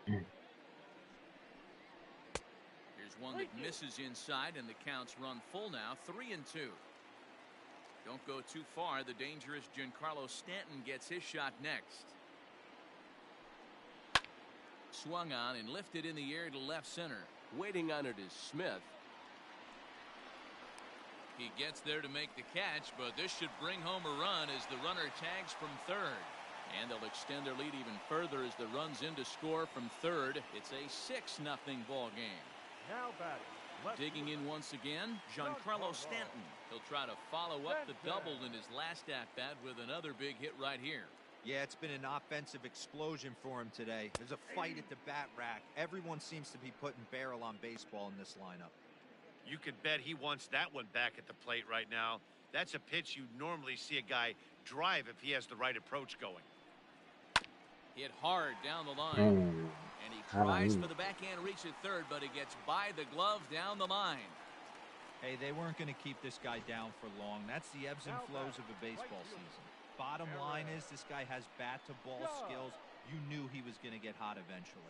Here's one that misses inside, and the count's run full now. 3-2. Don't go too far. The dangerous Giancarlo Stanton gets his shot next. Swung on and lifted in the air to left center. Waiting on it is Smith. He gets there to make the catch, but this should bring home a run as the runner tags from third. And they'll extend their lead even further as the run's in to score from third. It's a 6-0 ball game. Now batting. Digging in once again, Giancarlo Stanton. He'll try to follow up the double in his last at-bat with another big hit right here. Yeah, it's been an offensive explosion for him today. There's a fight at the bat rack. Everyone seems to be putting barrel on baseball in this lineup. You could bet he wants that one back at the plate right now. That's a pitch you normally see a guy drive if he has the right approach going. Hit hard down the line. And he tries for the backhand reach at third, but he gets by the glove down the line. Hey, they weren't going to keep this guy down for long. That's the ebbs and flows of a baseball season. Bottom line is this guy has bat-to-ball skills. You knew he was going to get hot eventually.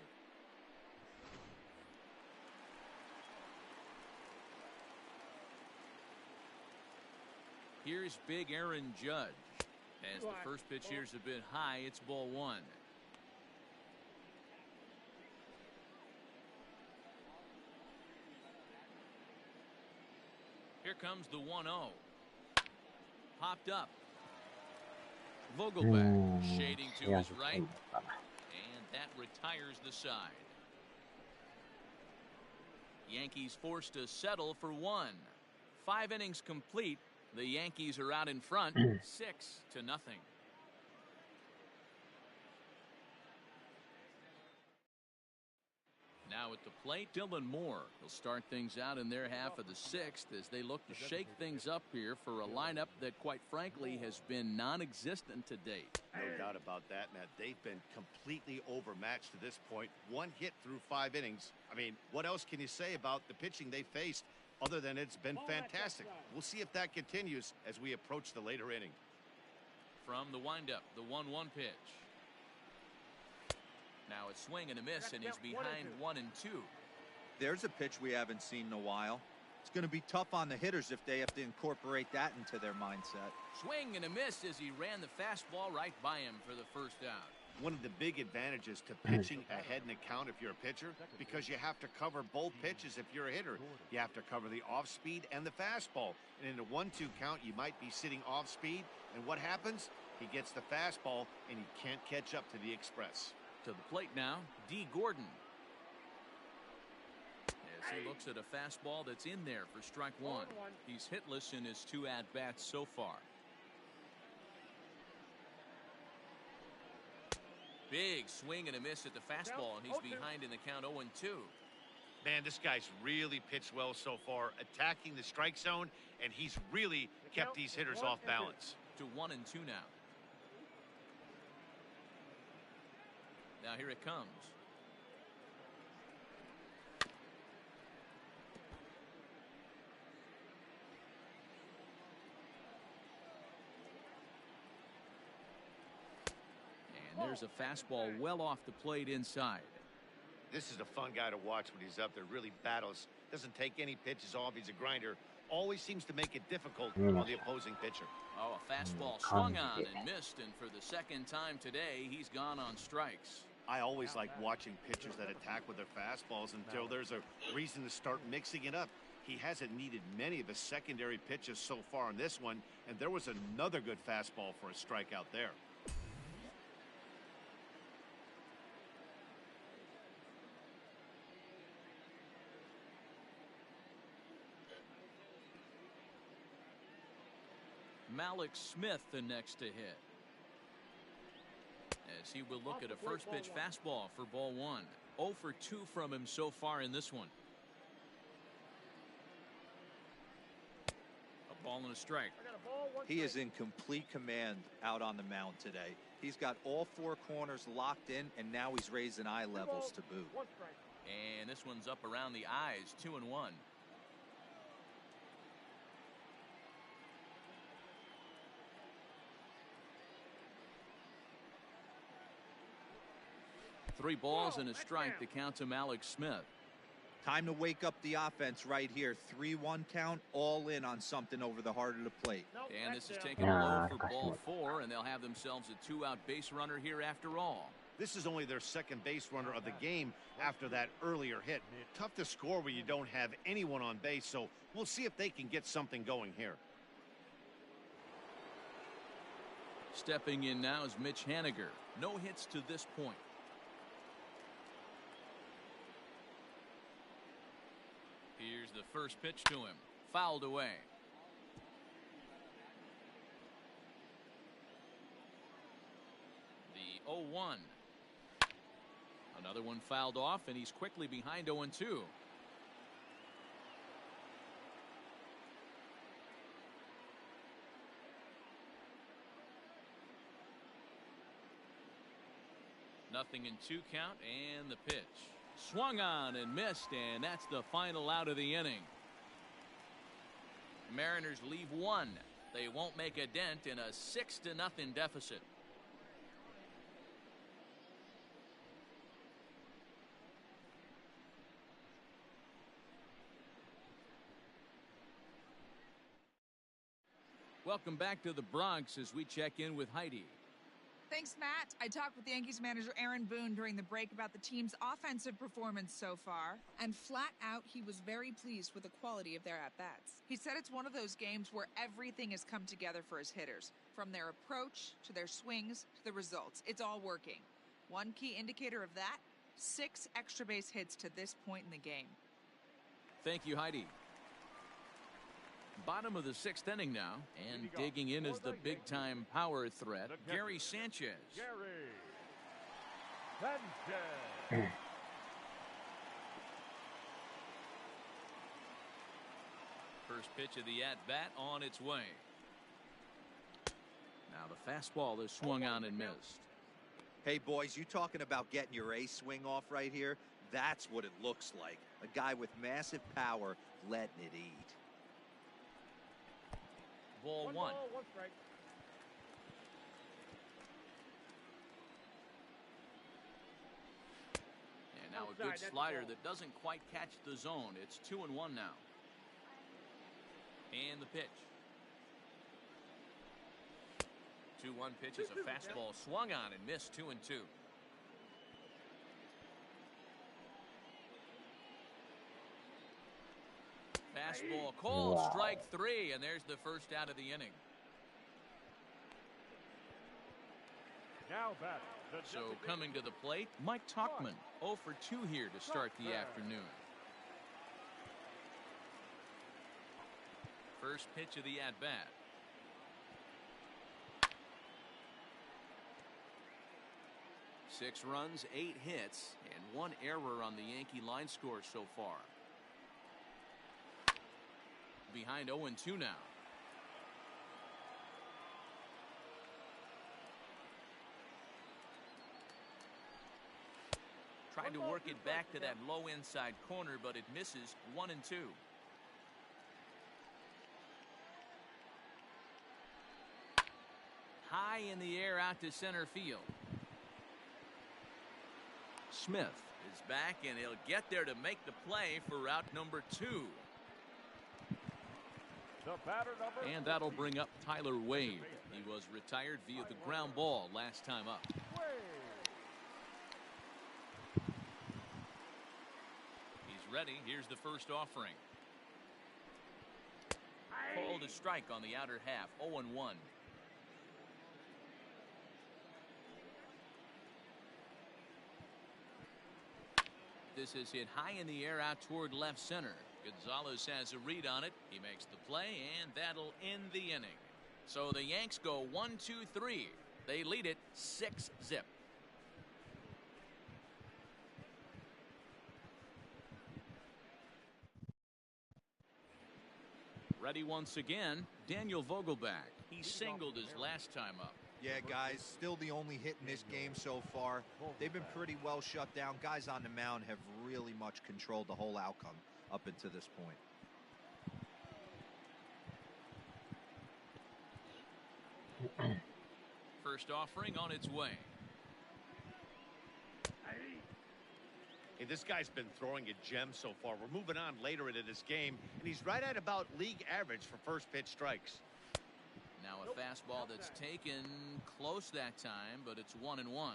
Here's big Aaron Judge. As the first pitch here's a bit high, it's ball 1. Here comes the 1-0. Popped up. Vogelback shading to his right. And that retires the side. Yankees forced to settle for 1. 5 innings complete. The Yankees are out in front, 6-0. Now at the plate, Dylan Moore. He'll start things out in their half of the 6th as they look to shake things up here for a lineup that, quite frankly, has been non-existent to date. No doubt about that, Matt. They've been completely overmatched to this point. 1 hit through 5 innings. I mean, what else can you say about the pitching they faced other than it's been fantastic? We'll see if that continues as we approach the later inning. From the windup, the 1-1 pitch. Now it's swing and a miss, and he's behind 1-2. There's a pitch we haven't seen in a while. It's going to be tough on the hitters if they have to incorporate that into their mindset. Swing and a miss as he ran the fastball right by him for the first out. One of the big advantages to pitching ahead in the count if you're a pitcher, because you have to cover both pitches if you're a hitter. You have to cover the off speed and the fastball. And in a 1-2 count, you might be sitting off speed. And what happens? He gets the fastball, and he can't catch up to the express. To the plate now, D. Gordon. As he looks at a fastball that's in there for strike 1. He's hitless in his 2 at-bats so far. Big swing and a miss at the fastball, and he's behind in the count 0-2. Man, this guy's really pitched well so far, attacking the strike zone, and he's really kept these hitters off balance. To 1-2 now. Now here it comes. And there's a fastball well off the plate inside. This is a fun guy to watch when he's up there. Really battles. Doesn't take any pitches off. He's a grinder. Always seems to make it difficult for the opposing pitcher. Oh, a fastball swung on and missed. And for the second time today, he's gone on strikes. I always like watching pitchers that attack with their fastballs until there's a reason to start mixing it up. He hasn't needed many of his secondary pitches so far in this one, and there was another good fastball for a strikeout there. Malik Smith the next to hit. As he will look at a first pitch fastball for ball 1. 0 for 2 from him so far in this one. A Ball and a strike. I got a ball, one He strike. is in complete command out on the mound today. He's got all four corners locked in, and now he's raising eye levels to boot. One strike. And this one's up around the eyes, 2-1. Three balls and a strike to count to Alex Smith. Time to wake up the offense right here. 3-1 count, all in on something over the heart of the plate. Nope, And that's this is down. taken low for ball 4, and they'll have themselves a 2-out base runner here after all. This is only their second base runner of the game after that earlier hit. Tough to score when you don't have anyone on base, so we'll see if they can get something going here. Stepping in now is Mitch Haniger. No hits to this point. Here's the first pitch to him. Fouled away. The 0-1. Another one fouled off, and he's quickly behind 0-2. Nothing in 2 count, and the pitch. Swung on and missed, and that's the final out of the inning. Mariners leave 1. They won't make a dent in a 6-0 deficit. Welcome back to the Bronx as we check in with Heidi. Thanks, Matt. I talked with Yankees manager Aaron Boone during the break about the team's offensive performance so far, and flat out, he was very pleased with the quality of their at-bats. He said it's one of those games where everything has come together for his hitters, from their approach to their swings to the results. It's all working. One key indicator of that, 6 extra base hits to this point in the game. Thank you, Heidi. Bottom of the 6th inning now, and digging in is the big-time power threat, Gary Sanchez. Gary Sanchez. First pitch of the at-bat on its way. Now the fastball is swung on and missed. Hey, boys, you talking about getting your A swing off right here? That's what it looks like. A guy with massive power letting it eat. Ball 1. Ball, one strike. And now a Outside, good that's slider ball. that doesn't quite catch the zone. It's 2-1 now. And the pitch. 2-1 pitch is a fastball swung on and missed, 2-2. Fastball called, Wow. strike 3, and there's the first out of the inning. Now batting. The So designated coming to the plate, Mike Tauchman, 0 for 2 here to start the afternoon. First pitch of the at-bat. Six runs, 8 hits, and 1 error on the Yankee line score so far. Behind 0-2 now. Tried to work it back to that low inside corner, but it misses, 1-2. High in the air out to center field. Smith is back, and he'll get there to make the play for route number 2. The batter number. And that'll bring up Tyler Wade. He was retired via the ground ball last time up. He's ready. Here's the first offering. Called a strike on the outer half. 0-1. This is hit high in the air out toward left center. Gonzalez has a read on it. He makes the play, and that'll end the inning. So the Yanks go 1-2-3. They lead it 6-0. Ready once again, Daniel Vogelback. He singled his last time up. Yeah, guys, still the only hit in this game so far. They've been pretty well shut down. Guys on the mound have really much controlled the whole outcome up until this point. First offering on its way. Hey, this guy's been throwing a gem so far. We're moving on later into this game, and he's right at about league average for first pitch strikes. Now a fastball that's taken close that time, but it's 1-1.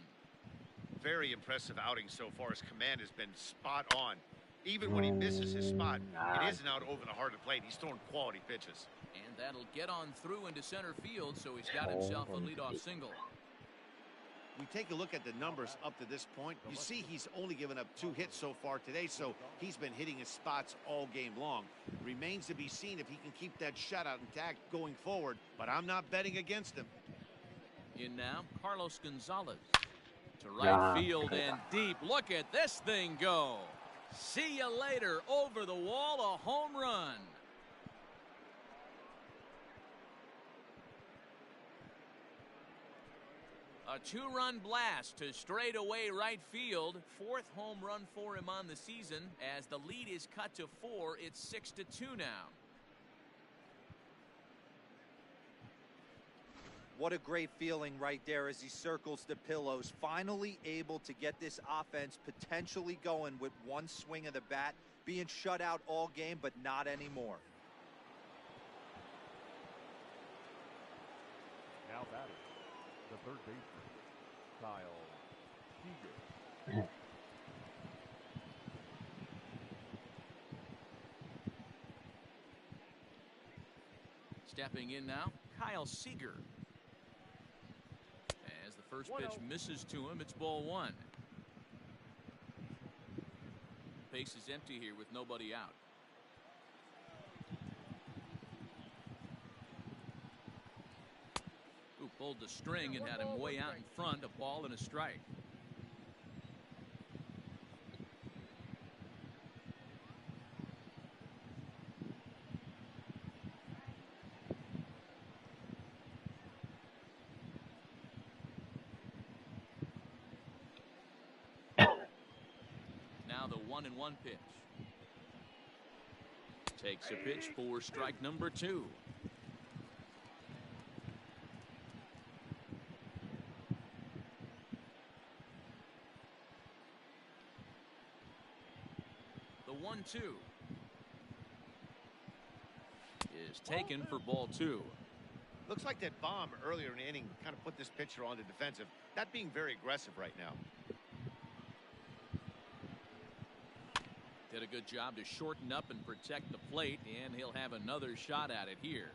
Very impressive outing so far. His command has been spot on. Even when he misses his spot, it isn't out over the heart of the plate. He's throwing quality pitches. And that'll get on through into center field, so he's got himself a leadoff single. We take a look at the numbers up to this point. You see he's only given up 2 hits so far today, so he's been hitting his spots all game long. Remains to be seen if he can keep that shutout intact going forward, but I'm not betting against him. In now, Carlos Gonzalez. To right field and deep. Look at this thing go. See you later. Over the wall, a home run. A 2-run blast to straightaway right field. 4th home run for him on the season. As the lead is cut to 4, it's 6-2 now. What a great feeling right there as he circles the pillows. Finally able to get this offense potentially going with one swing of the bat. Being shut out all game, but not anymore. Now batting, the third baseman, Kyle Seager. Stepping in now, Kyle Seager. As the first pitch misses to him, it's ball 1. Base is empty here with nobody out. Who pulled the string and had him way out in front, a ball and a strike. Now the 1-1 pitch. Takes a pitch for strike number 2. The 1-2 is taken for ball 2. Looks like that bomb earlier in the inning kind of put this pitcher on the defensive. Not being very aggressive right now. Did a good job to shorten up and protect the plate, and he'll have another shot at it here.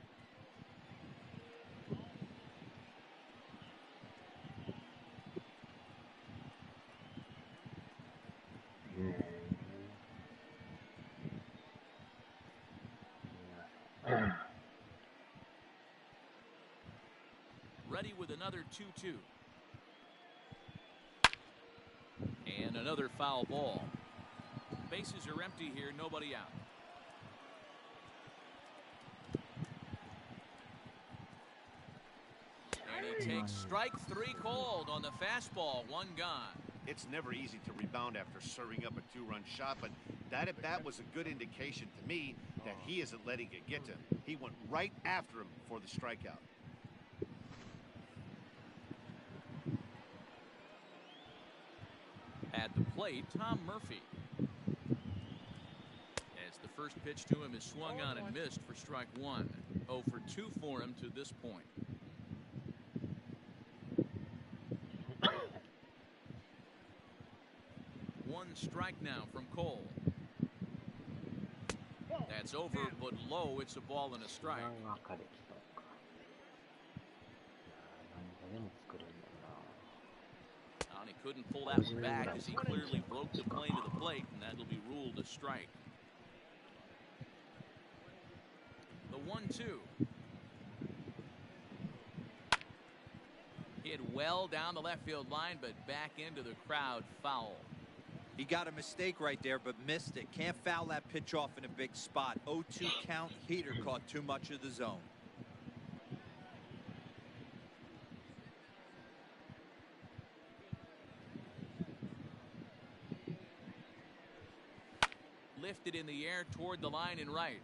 Ready with another 2-2. And another foul ball. Bases are empty here, nobody out. And he takes strike 3 called on the fastball, 1 gone. It's never easy to rebound after serving up a 2-run shot, but that at bat was a good indication to me that he isn't letting it get to him. He went right after him for the strikeout. At the plate, Tom Murphy. As the first pitch to him is swung on and missed for strike 1. 0 for 2 for him to this point. One strike now from Cole. That's over, but low. It's a ball and a strike. And he couldn't pull that one back as he clearly broke the plane to the plate, and that'll be ruled a strike. The 1-2. Hit well down the left field line, but back into the crowd, foul. He got a mistake right there, but missed it. Can't foul that pitch off in a big spot. 0-2 count. Heater caught too much of the zone. lifted in the air toward the line and right.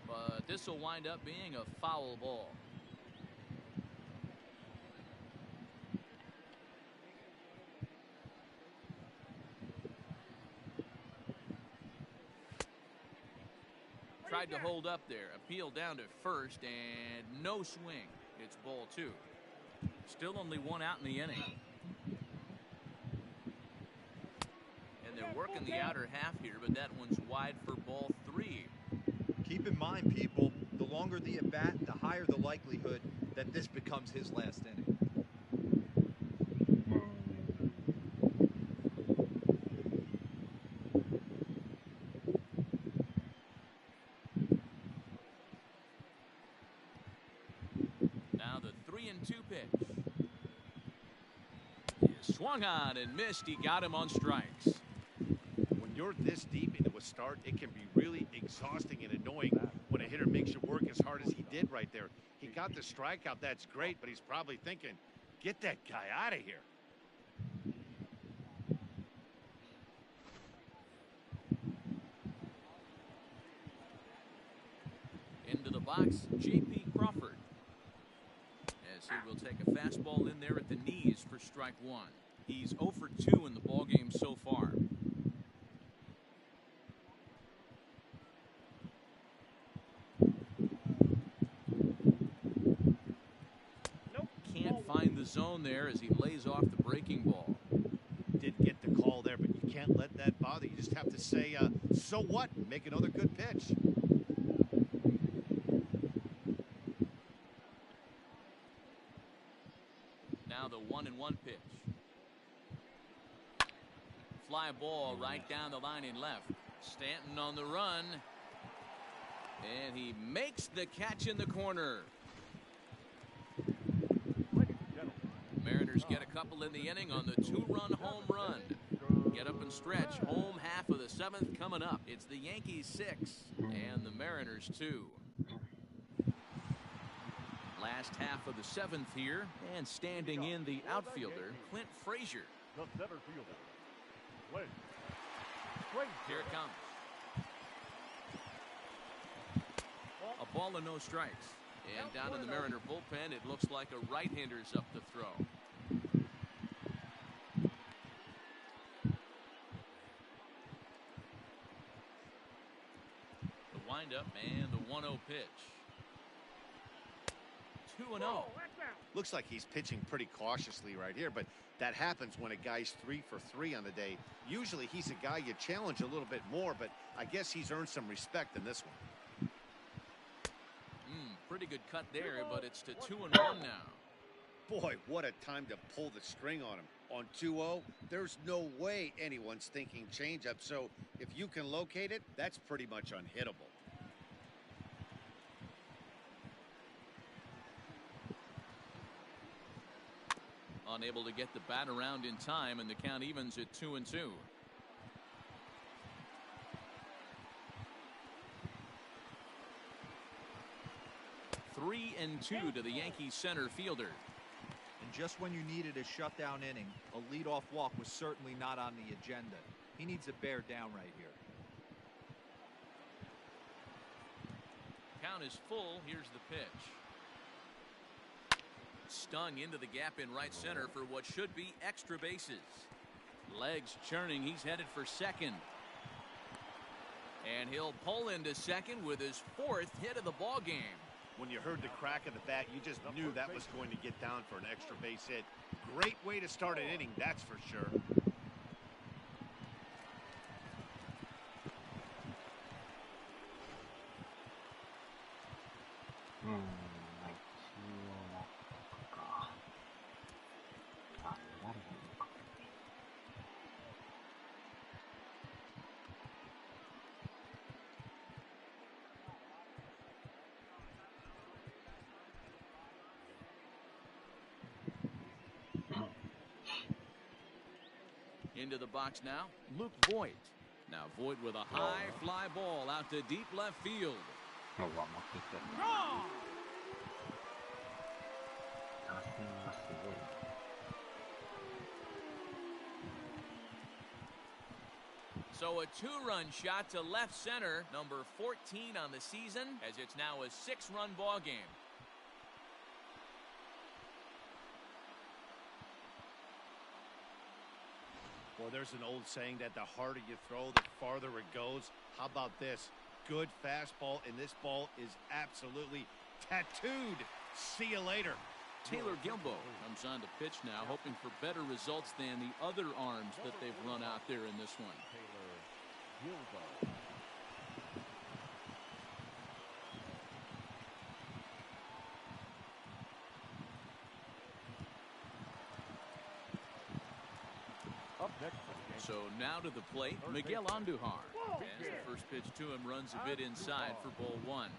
But this will wind up being a foul ball. Tried to hold up there. Appeal down to first and no swing. It's ball 2. Still only one out in the inning. And they're working the outer half here, but that one's wide for ball 3. Keep in mind, people, the longer the at-bat, the higher the likelihood that this becomes his last inning. Now the 3-2 pitch. He swung on and missed. He got him on strikes. When you're this deep into a start, it can be really exhausting and annoying when a hitter makes you work as hard as he did right there. He got the strikeout, that's great, but he's probably thinking, get that guy out of here. Into the box, J.P. Crawford. As he will take a fastball in there at the knees for strike 1. He's 0 for 2 in the ballgame so far. Can't find the zone there as he lays off the breaking ball. Did get the call there, but you can't let that bother. You just have to say, so what? Make another good pitch. Now the 1-1 pitch. Fly ball right down the line and left. Stanton on the run. And he makes the catch in the corner. Mariners get a couple in the inning on the 2-run home run. Get up and stretch. Home half of the 7th coming up. It's the Yankees 6 and the Mariners 2. Last half of the 7th here, and standing in the outfielder, Clint Frazier. The center fielder. Wait. Here it comes. A ball and no strikes. And down in the Mariner bullpen, it looks like a right-hander's up the throw. The windup and the 1-0 pitch. 2-0. Looks like he's pitching pretty cautiously right here, but that happens when a guy's 3 for 3 on the day. Usually he's a guy you challenge a little bit more, but I guess he's earned some respect in this one. Pretty good cut there, but it's to 2-1 now. Boy, what a time to pull the string on him. On 2-0, there's no way anyone's thinking changeup, so if you can locate it, that's pretty much unhittable. Unable to get the bat around in time, and the count evens at 2-2. 3-2 to the Yankees center fielder. And just when you needed a shutdown inning, a leadoff walk was certainly not on the agenda. He needs to bear down right here. Count is full. Here's the pitch. Stung into the gap in right center for what should be extra bases. Legs churning. He's headed for second. And he'll pull into second with his 4th hit of the ball game. When you heard the crack of the bat, you just knew that was going to get down for an extra base hit. Great way to start an inning, that's for sure. Into the box now, Luke Voigt. Now Voigt with a high fly ball out to deep left field. So a two-run shot to left center, number 14 on the season, as it's now a 6-run ball game. Well, there's an old saying that the harder you throw, the farther it goes. How about this? Good fastball, and this ball is absolutely tattooed. See you later. Taylor Gilbo comes on to pitch now, hoping for better results than the other arms that they've run out there in this one. Taylor Gilbo. Up next for the game. So now to the plate, Miguel Andujar. As the first pitch to him runs a bit inside for ball one.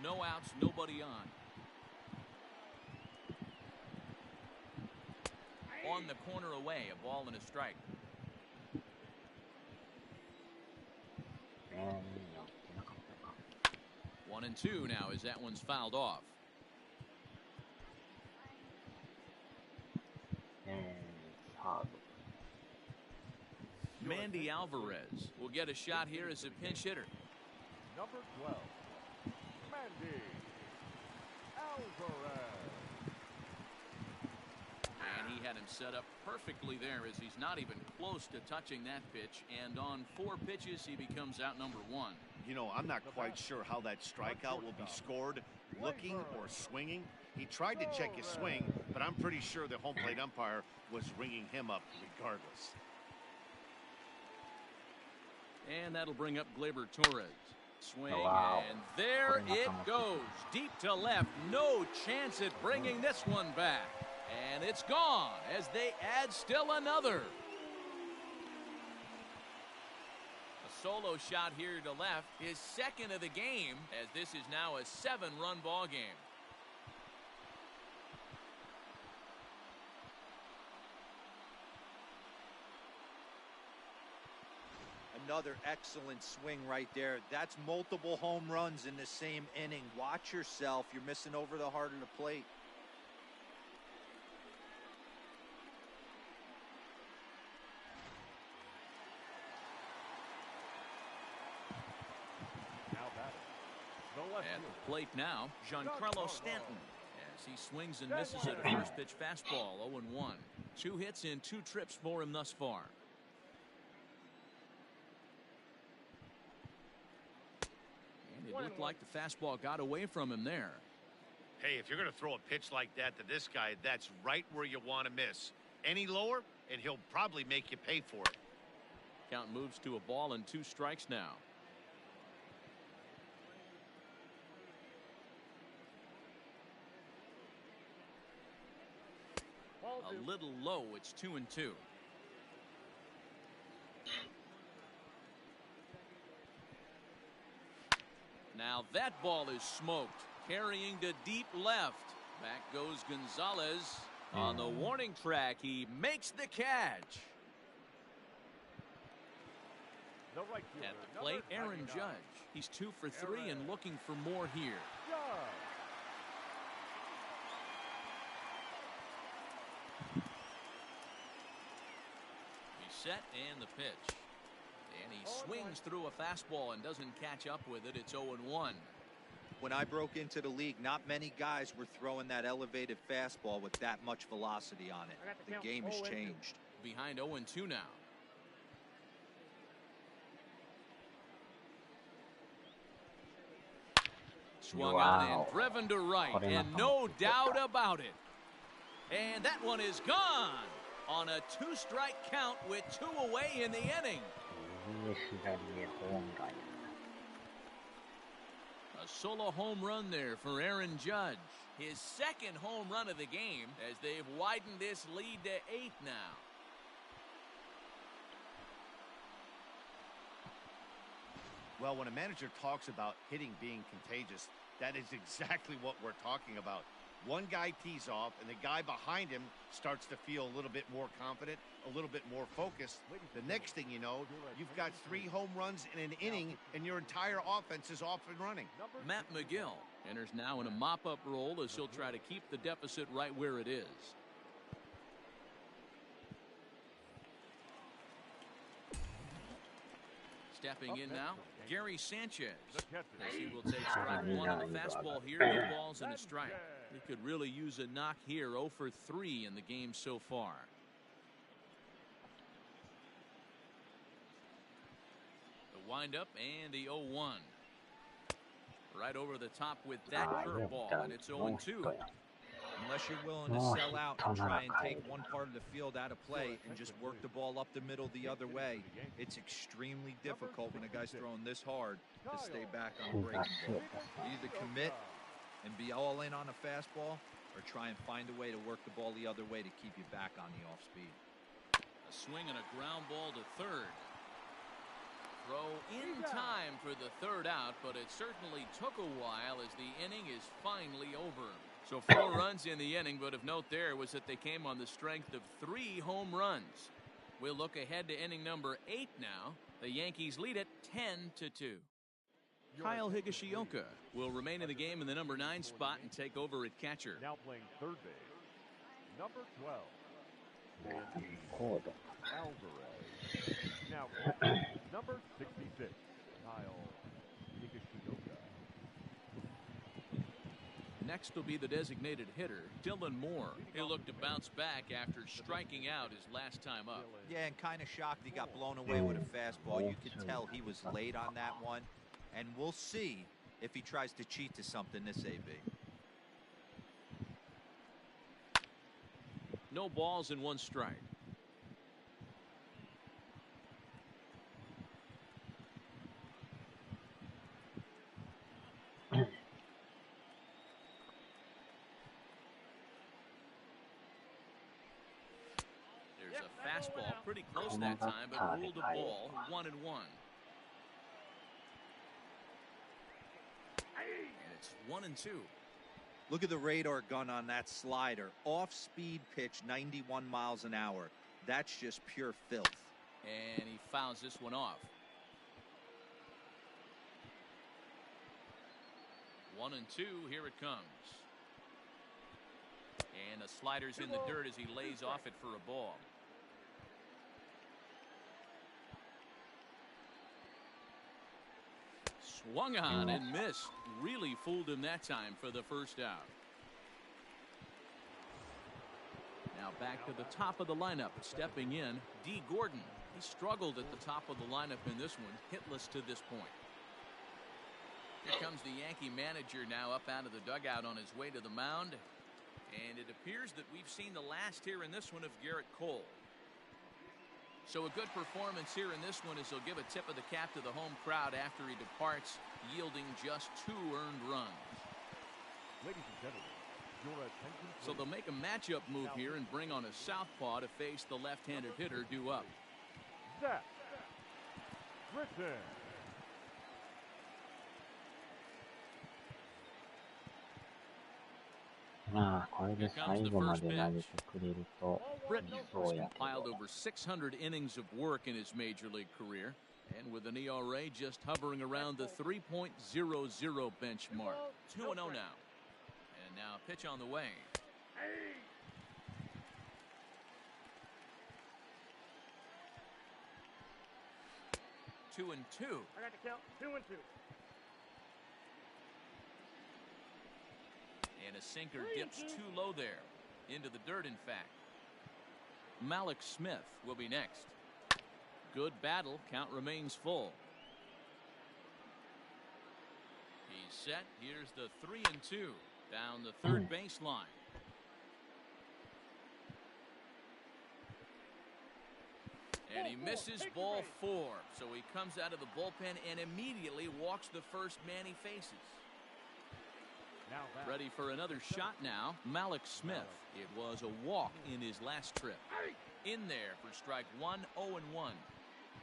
No outs, nobody on. On the corner away, a ball and a strike. One and two now as that one's fouled off. Mandy Alvarez will get a shot here as a pinch hitter. Number 12, Mandy Alvarez. And he had him set up perfectly there as he's not even close to touching that pitch. And on 4 pitches, he becomes out number 1. You know, I'm not quite sure how that strikeout will be scored, looking or swinging. He tried to check his swing, but I'm pretty sure the home plate umpire was ringing him up regardless. And that'll bring up Gleyber Torres. Swing, and there it goes. Deep to left. No chance at bringing this one back. And it's gone as they add still another. A solo shot here to left, his second of the game, as this is now a 7-run ball game. Another excellent swing right there. That's multiple home runs in the same inning. Watch yourself. You're missing over the heart of the plate. Now batting, the left At fielder, the plate now, Giancarlo Stanton. As he swings and misses at a first pitch fastball, 0-1. 2 hits in 2 trips for him thus far. It looked like the fastball got away from him there. Hey, if you're going to throw a pitch like that to this guy, that's right where you want to miss. Any lower, and he'll probably make you pay for it. Count moves to a ball and 2 strikes now. A little low, it's 2-2. Now that ball is smoked, carrying to deep left. Back goes Gonzalez. On the warning track, he makes the catch. the right fielder, At the plate, Aaron Judge. He's 2 for 3 and looking for more here. He's set and the pitch. And he swings through a fastball and doesn't catch up with it. It's 0-1. When I broke into the league, not many guys were throwing that elevated fastball with that much velocity on it. The game has changed. Behind 0-2 now. Swung on and driven to right, and no doubt about it. And that one is gone on a 2-strike count with 2 away in the inning. A solo home run there for Aaron Judge. His second home run of the game as they've widened this lead to 8 now. Well, when a manager talks about hitting being contagious, that is exactly what we're talking about. One guy tees off, and the guy behind him starts to feel a little bit more confident, a little bit more focused. The next thing you know, you've got 3 home runs in an inning, and your entire offense is off and running. Matt McGill enters now in a mop-up role as he'll try to keep the deficit right where it is. Stepping in now, Gary Sanchez. The catcher. As he will take strike one on the fastball here. No balls and a strike. He could really use a knock here. 0 for 3 in the game so far. The windup and the 0-1. Right over the top with that curveball, and it's 0-2. Unless you're willing to sell out and try and take one part of the field out of play and just work the ball up the middle the other way, it's extremely difficult when a guy's throwing this hard to stay back on a breaking ball. You either commit and be all in on a fastball or try and find a way to work the ball the other way to keep you back on the off speed. A swing and a ground ball to third. Throw in time for the third out, but it certainly took a while as the inning is finally over. So 4 runs in the inning, but of note there was that they came on the strength of 3 home runs. We'll look ahead to inning number 8 now. The Yankees lead it 10-2. Kyle Higashioka will remain in the game in the number 9 spot and take over at catcher. Now playing third base, number 12. Alvarez. Now number 66, Kyle Higashioka. Next will be the designated hitter, Dylan Moore. He'll look to bounce back after striking out his last time up. Yeah, and kind of shocked he got blown away with a fastball. You could tell he was late on that one. And we'll see if he tries to cheat to something this AB. No balls and 1 strike. There's a fastball pretty close that time, but ruled a ball, 1-1. And it's 1-2. Look at the radar gun on that slider. Off-speed pitch, 91 miles an hour. That's just pure filth. And he fouls this one off. 1-2, here it comes. And the slider's in the dirt as he lays off it for a ball. Swung on and missed. Really fooled him that time for the first out. Now back to the top of the lineup. Stepping in, D. Gordon. He struggled at the top of the lineup in this one, hitless to this point. Here comes the Yankee manager now up out of the dugout on his way to the mound. And it appears that we've seen the last here in this one of Garrett Cole. So a good performance here in this one as he'll give a tip of the cap to the home crowd after he departs, yielding just 2 earned runs. Ladies and gentlemen, your attention. So they'll make a matchup move here and bring on a southpaw to face the left-handed hitter due up. Zach Britton. Britton has compiled over 600 innings of work in his major league career, and with an ERA just hovering around the 3.00 benchmark. 2-0 now. And now a pitch on the way. 2-2. I got to count 2-2. And a sinker dips too low there. Into the dirt, in fact. Malik Smith will be next. Good battle. Count remains full. He's set. Here's the 3-2. Down the third baseline. And he misses ball 4. So he comes out of the bullpen and immediately walks the first man he faces. Ready for another shot now. Malik Smith. It was a walk in his last trip. In there for strike 1, 0-1.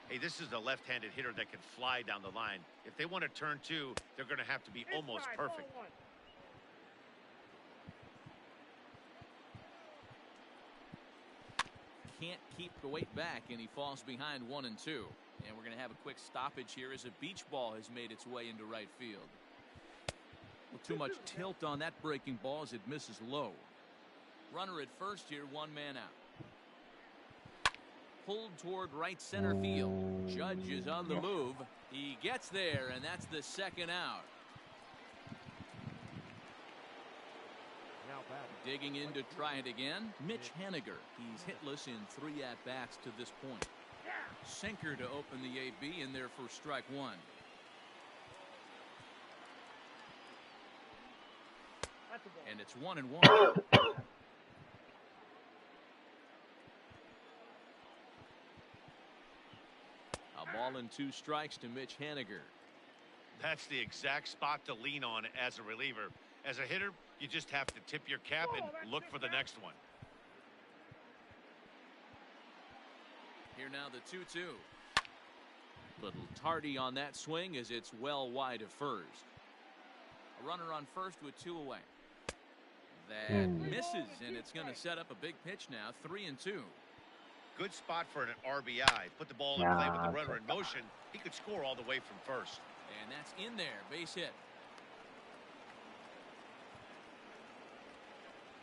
Hey, this is a left-handed hitter that can fly down the line. If they want to turn 2, they're going to have to be almost perfect. Can't keep the weight back, and he falls behind 1-2. And we're going to have a quick stoppage here as a beach ball has made its way into right field. Well, too much tilt on that breaking ball as it misses low. Runner at first here, 1 man out. pulled toward right center field. Judge is on the move. He gets there, and that's the second out. Now batting. Digging in to try it again, Mitch Haniger. He's hitless in 3 at-bats to this point. Sinker to open the AB in there for strike 1. That's a ball. And it's 1-1. A ball and 2 strikes to Mitch Haniger. That's the exact spot to lean on as a reliever. As a hitter, you just have to tip your cap and look for the next one. Here now the 2-2. Little tardy on that swing as it's well wide of first. A runner on first with 2 away. That misses, and it's going to set up a big pitch now, 3-2. Good spot for an RBI. Put the ball in play with the runner in motion. He could score all the way from first. And that's in there, base hit.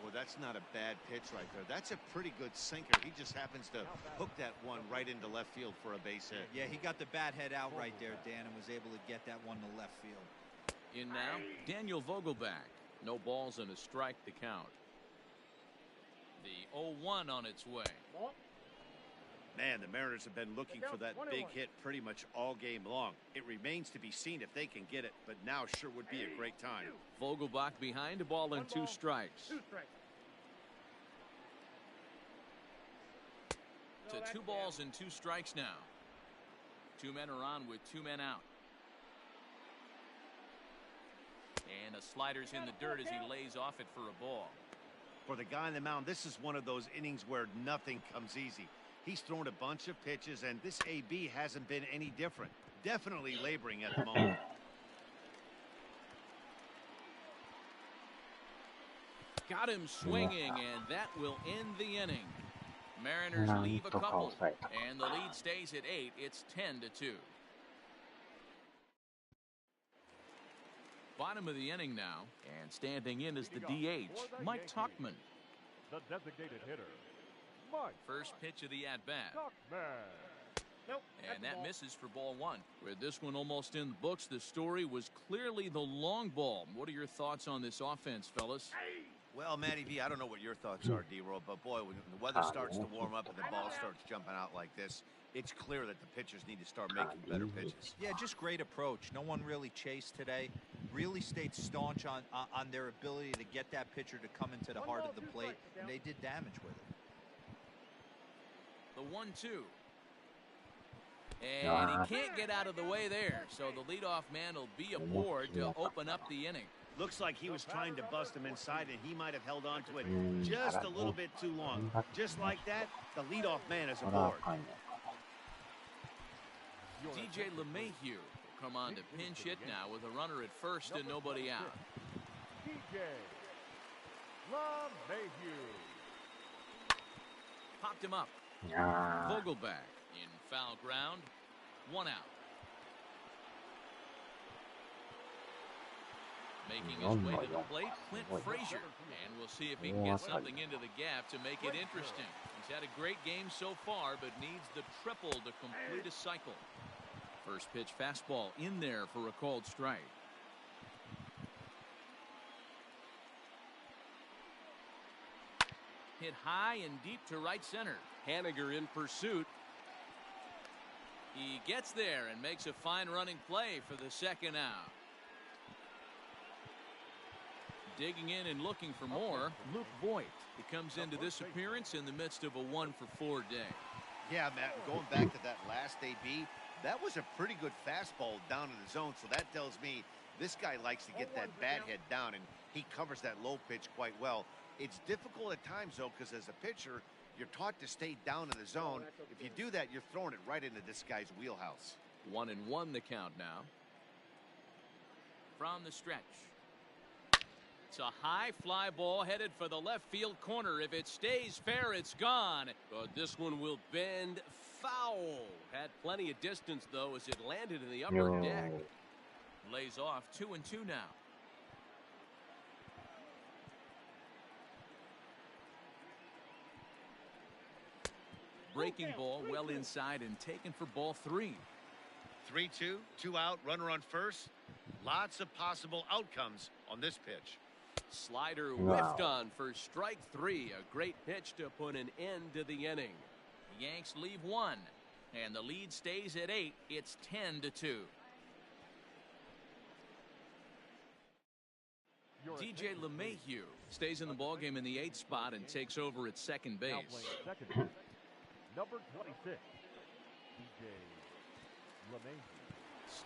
Well, that's not a bad pitch right there. That's a pretty good sinker. He just happens to hook that one right into left field for a base hit. Yeah, he got the bat head out right there, Dan, and was able to get that one to left field. In now, Daniel Vogelback. No balls and a strike to count. The 0-1 on its way. Ball. Man, the Mariners have been looking for that big hit pretty much all game long. It remains to be seen if they can get it, but now sure would be a great time. Vogelbach behind, a ball and 2 strikes. 2 strikes. To 2 balls and 2 strikes now. 2 men are on with 2 men out. And a slider's in the dirt as he lays off it for a ball. For the guy on the mound, this is one of those innings where nothing comes easy. He's thrown a bunch of pitches, and this AB hasn't been any different. Definitely laboring at the moment. Got him swinging, and that will end the inning. Mariners leave a couple, and the lead stays at 8. It's 10-2. Bottom of the inning now, and standing in is the DH, Mike Tuchman. The designated hitter, Mike First pitch of the at-bat. Tuchman. Nope. And that misses for ball 1. With this one almost in the books, the story was clearly the long ball. What are your thoughts on this offense, fellas? Well, Matty V, I don't know what your thoughts are, D-Roll, but boy, when the weather starts to warm up and the ball starts jumping out like this, it's clear that the pitchers need to start making better pitches. Yeah, just great approach. No one really chased today. Really stayed staunch on their ability to get that pitcher to come into the heart of the plate, and they did damage with it. The 1-2. And he can't get out of the way there, so the leadoff man will be aboard to open up the inning. Looks like he was trying to bust him inside, and he might have held on to it just a little bit too long. Just like that, the leadoff man is aboard. DJ LeMahieu will come on to pinch hit now with a runner at first and nobody out. DJ LeMahieu. Popped him up. Vogelback in foul ground. 1 out. Making his way to the plate, Clint Frazier. And we'll see if he can get something into the gap to make it interesting. He's had a great game so far, but needs the triple to complete a cycle. First pitch fastball in there for a called strike. Hit high and deep to right center. Haniger in pursuit. He gets there and makes a fine running play for the second out. Digging in and looking for more, Luke Voigt. He comes into this appearance in the midst of a 1-for-4 day. Yeah, Matt, going back to that last AB, that was a pretty good fastball down in the zone, so that tells me this guy likes to get that bat head down, and he covers that low pitch quite well. It's difficult at times, though, because as a pitcher, you're taught to stay down in the zone. If you do that, you're throwing it right into this guy's wheelhouse. 1-1 the count now. From the stretch. It's a high fly ball headed for the left field corner. If it stays fair, it's gone. But this one will bend foul. Had plenty of distance, though, as it landed in the upper deck. Lays off 2-2 now. breaking ball well inside and taken for ball 3. 3-2, 2 out, runner on first. Lots of possible outcomes on this pitch. Slider whiffed on for strike 3. A great pitch to put an end to the inning. The Yanks leave 1, and the lead stays at 8. It's 10-2. DJ LeMahieu stays in the ballgame in the 8th spot and takes over at second base. Number 26, DJ LeMahieu.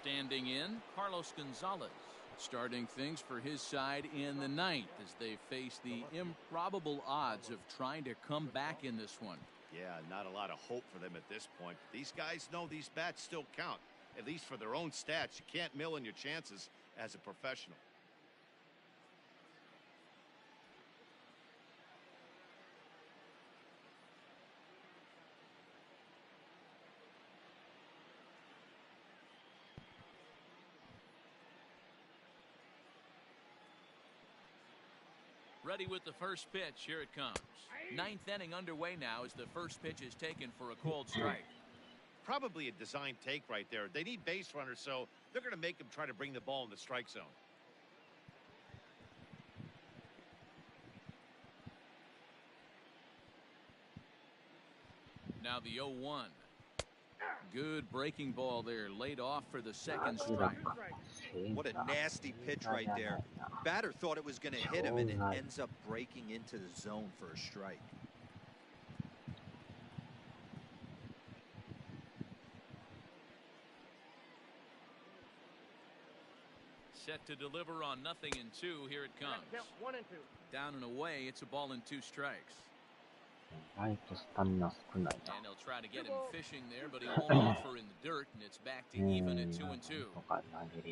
Standing in, Carlos Gonzalez, starting things for his side in the 9th as they face the improbable odds of trying to come back in this one. Yeah, not a lot of hope for them at this point. These guys know these bats still count, at least for their own stats. You can't mill in your chances as a professional. Ready with the first pitch. Here it comes. 9th inning underway now as the first pitch is taken for a called strike. Probably a design take right there. They need base runners, so they're going to make them try to bring the ball in the strike zone. Now the 0-1. Good breaking ball there, laid off for the second strike. What a nasty pitch right there. Batter thought it was going to hit him, and it ends up breaking into the zone for a strike. Set to deliver on 0-2. Here it comes. 1 and 2. Down and away, it's a ball and 2 strikes. And he'll try to get him fishing there, but he won't offer in the dirt, and it's back to even at 2-2.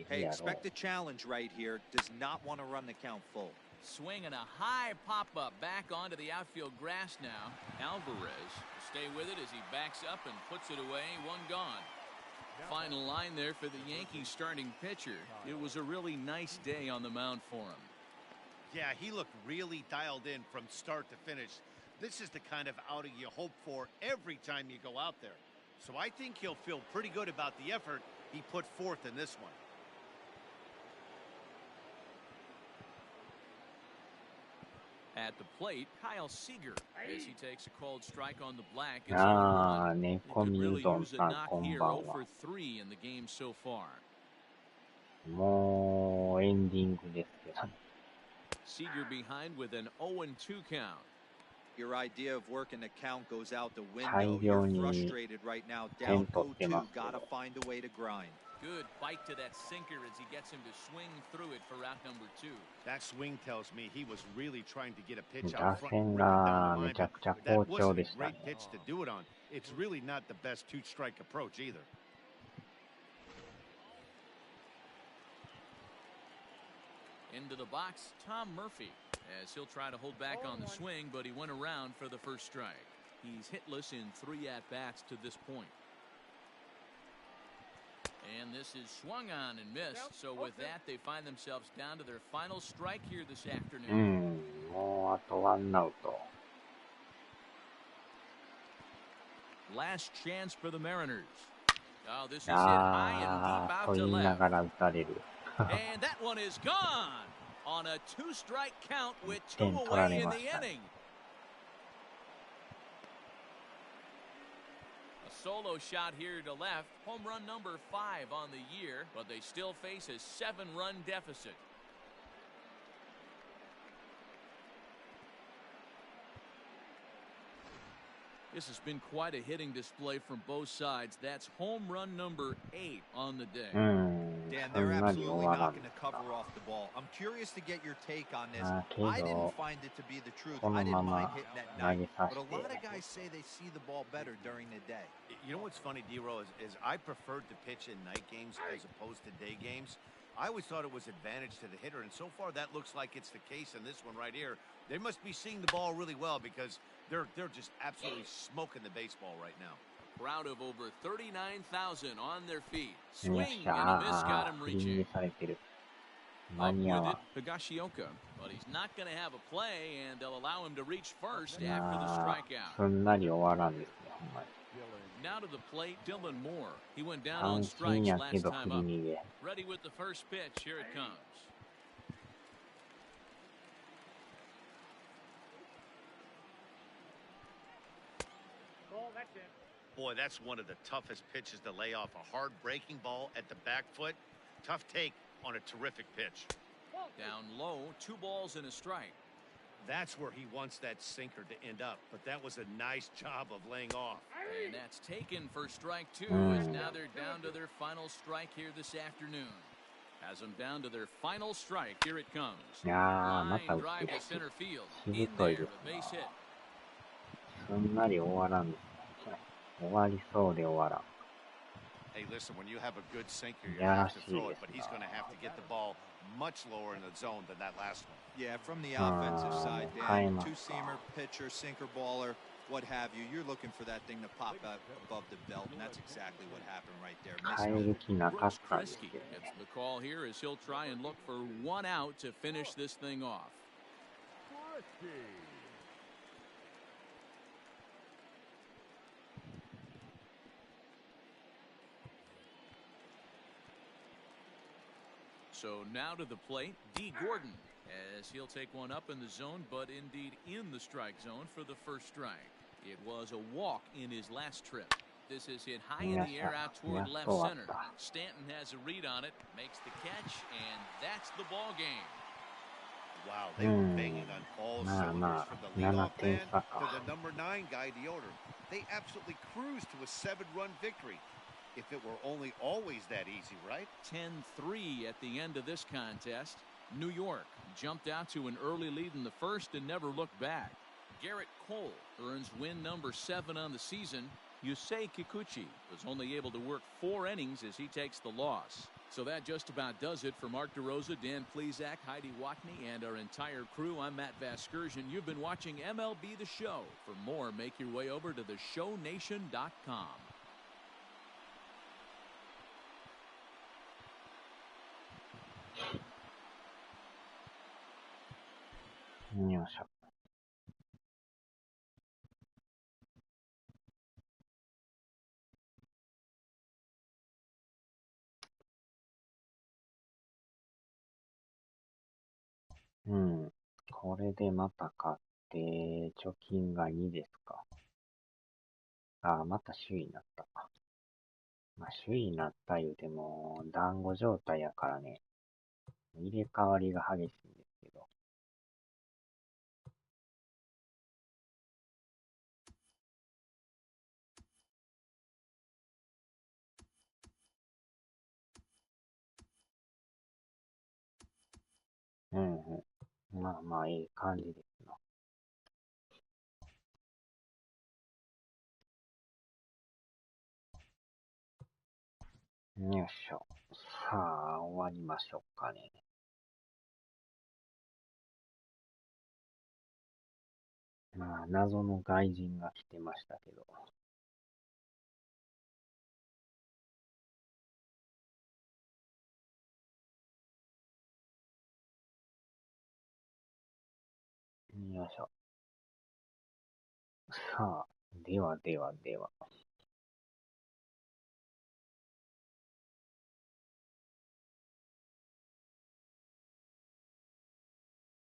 Hey, expect a challenge right here. Does not want to run the count full. Swinging a high pop-up back onto the outfield grass now. Alvarez will stay with it as he backs up and puts it away. 1 gone. Final line there for the Yankees starting pitcher. It was a really nice day on the mound for him. Yeah, he looked really dialed in from start to finish. This is the kind of outing you hope for every time you go out there. So I think he'll feel pretty good about the effort he put forth in this one. At the plate, Kyle Seager, as he takes a called strike on the black. It's 0-1. He could really use a knock here. 0 for 3 in the game so far. もうエンディングですけど。Seager behind with an 0-2 count. Your idea of working the count goes out the window. You're frustrated right now. Down 0-2. Gotta find a way to grind. Good bite to that sinker as he gets him to swing through it for out number 2. That swing tells me he was really trying to get a pitch 打 out front. 線がめちゃくちゃ好調でしたね。 That wasn't a great pitch to do it on. It's really not the best 2-strike approach either. Into the box, Tom Murphy, as he'll try to hold back on the swing, but he went around for the first strike. He's hitless in 3 at-bats to this point. And this is swung on and missed. So with that, they find themselves down to their final strike here this afternoon. もうあと1アウト。Last chance for the Mariners. Oh, this is hit high and deep out と to 言いな left. がら打たれる。 And that one is gone on a 2-strike count with 2 点取ら away れ in ま the したね。 inning. A solo shot here to left. Home run number 5 on the year, but they still face a 7-run deficit. This has been quite a hitting display from both sides. That's home run number 8 on the day. Dan, they're absolutely not going to cover off the ball. I'm curious to get your take on this. I didn't find it to be the truth. I didn't mind hitting that night, but a lot of guys say they see the ball better during the day. You know what's funny, D-Row, is I preferred to pitch in night games as opposed to day games. I always thought it was advantage to the hitter, and so far that looks like it's the case in this one right here. They must be seeing the ball really well because they're just absolutely smoking the baseball right now. A crowd of over 39,000 on their feet. Swing and a miss got him reaching. Up with it, Higashioka, but he's not going to have a play, and they'll allow him to reach first after the strikeout. すんなり終わらんですね。Now to the plate, Dylan Moore. He went down 三 on 振 strikes やけ last ど振 time り up. 逃げ。 Ready with the first pitch. Here it comes. Ball, that's it. Boy, that's one of the toughest pitches to lay off. A hard breaking ball at the back foot. Tough take on a terrific pitch. Ball, Down low, 2 balls and a strike. That's where he wants that sinker to end up. But that was a nice job of laying off. And that's taken for strike 2 as now they're down to their final strike here this afternoon. Has them down to their final strike. Here it comes. いやー、ま Line た drive 打 to ち center field. しぶ In とい there, で a す base hit. な。すんなり終わらんですね。終わりそうで終わらん。 Hey, listen, when you have a good sinker, you Yeah, have to throw it. But he's going to have to get the ball much lower in the zone than that last one. Yeah, from the offensive side, Dan, Time up. two-seamer, pitcher, sinker baller, what have you. You're looking for that thing to pop out above the belt, and that's exactly what happened right there. 変える気なかっ Brooks たんです Kresge けど gets ね。 the call here as he'll try and look for 1 out to finish this thing off. Kresge. So now to the plate, D. Gordon, as he'll take one up in the zone, but indeed in the strike zone for the first strike. It was a walk in his last trip. This is hit high in the air out toward left center. Stanton has a read on it, makes the catch, and that's the ball game. Wow, they were banging on all cylinders from the leadoff man to the number 9 guy, the order. They absolutely cruised to a 7-run victory. If it were only always that easy, right? 10-3 at the end of this contest. New York jumped out to an early lead in the first and never looked back. Garrett Cole earns win number 7 on the season. Yusei Kikuchi was only able to work 4 innings as he takes the loss. So that just about does it for Mark DeRosa, Dan Plezak, Heidi Watney, and our entire crew. I'm Matt Vasgersian. You've been watching MLB The Show. For more, make your way over to theshownation.com.よいしょ。うん。これでまた勝って、貯金が2ですか。ああ、また首位になった。まあ、首位になった言うても、団子状態やからね、入れ替わりが激しいんですけど。うんうん。まあまあ、いい感じですな。よいしょ。さあ、終わりましょうかね。まあ、謎の外人が来てましたけど。よいしょ。さあ、ではではでは。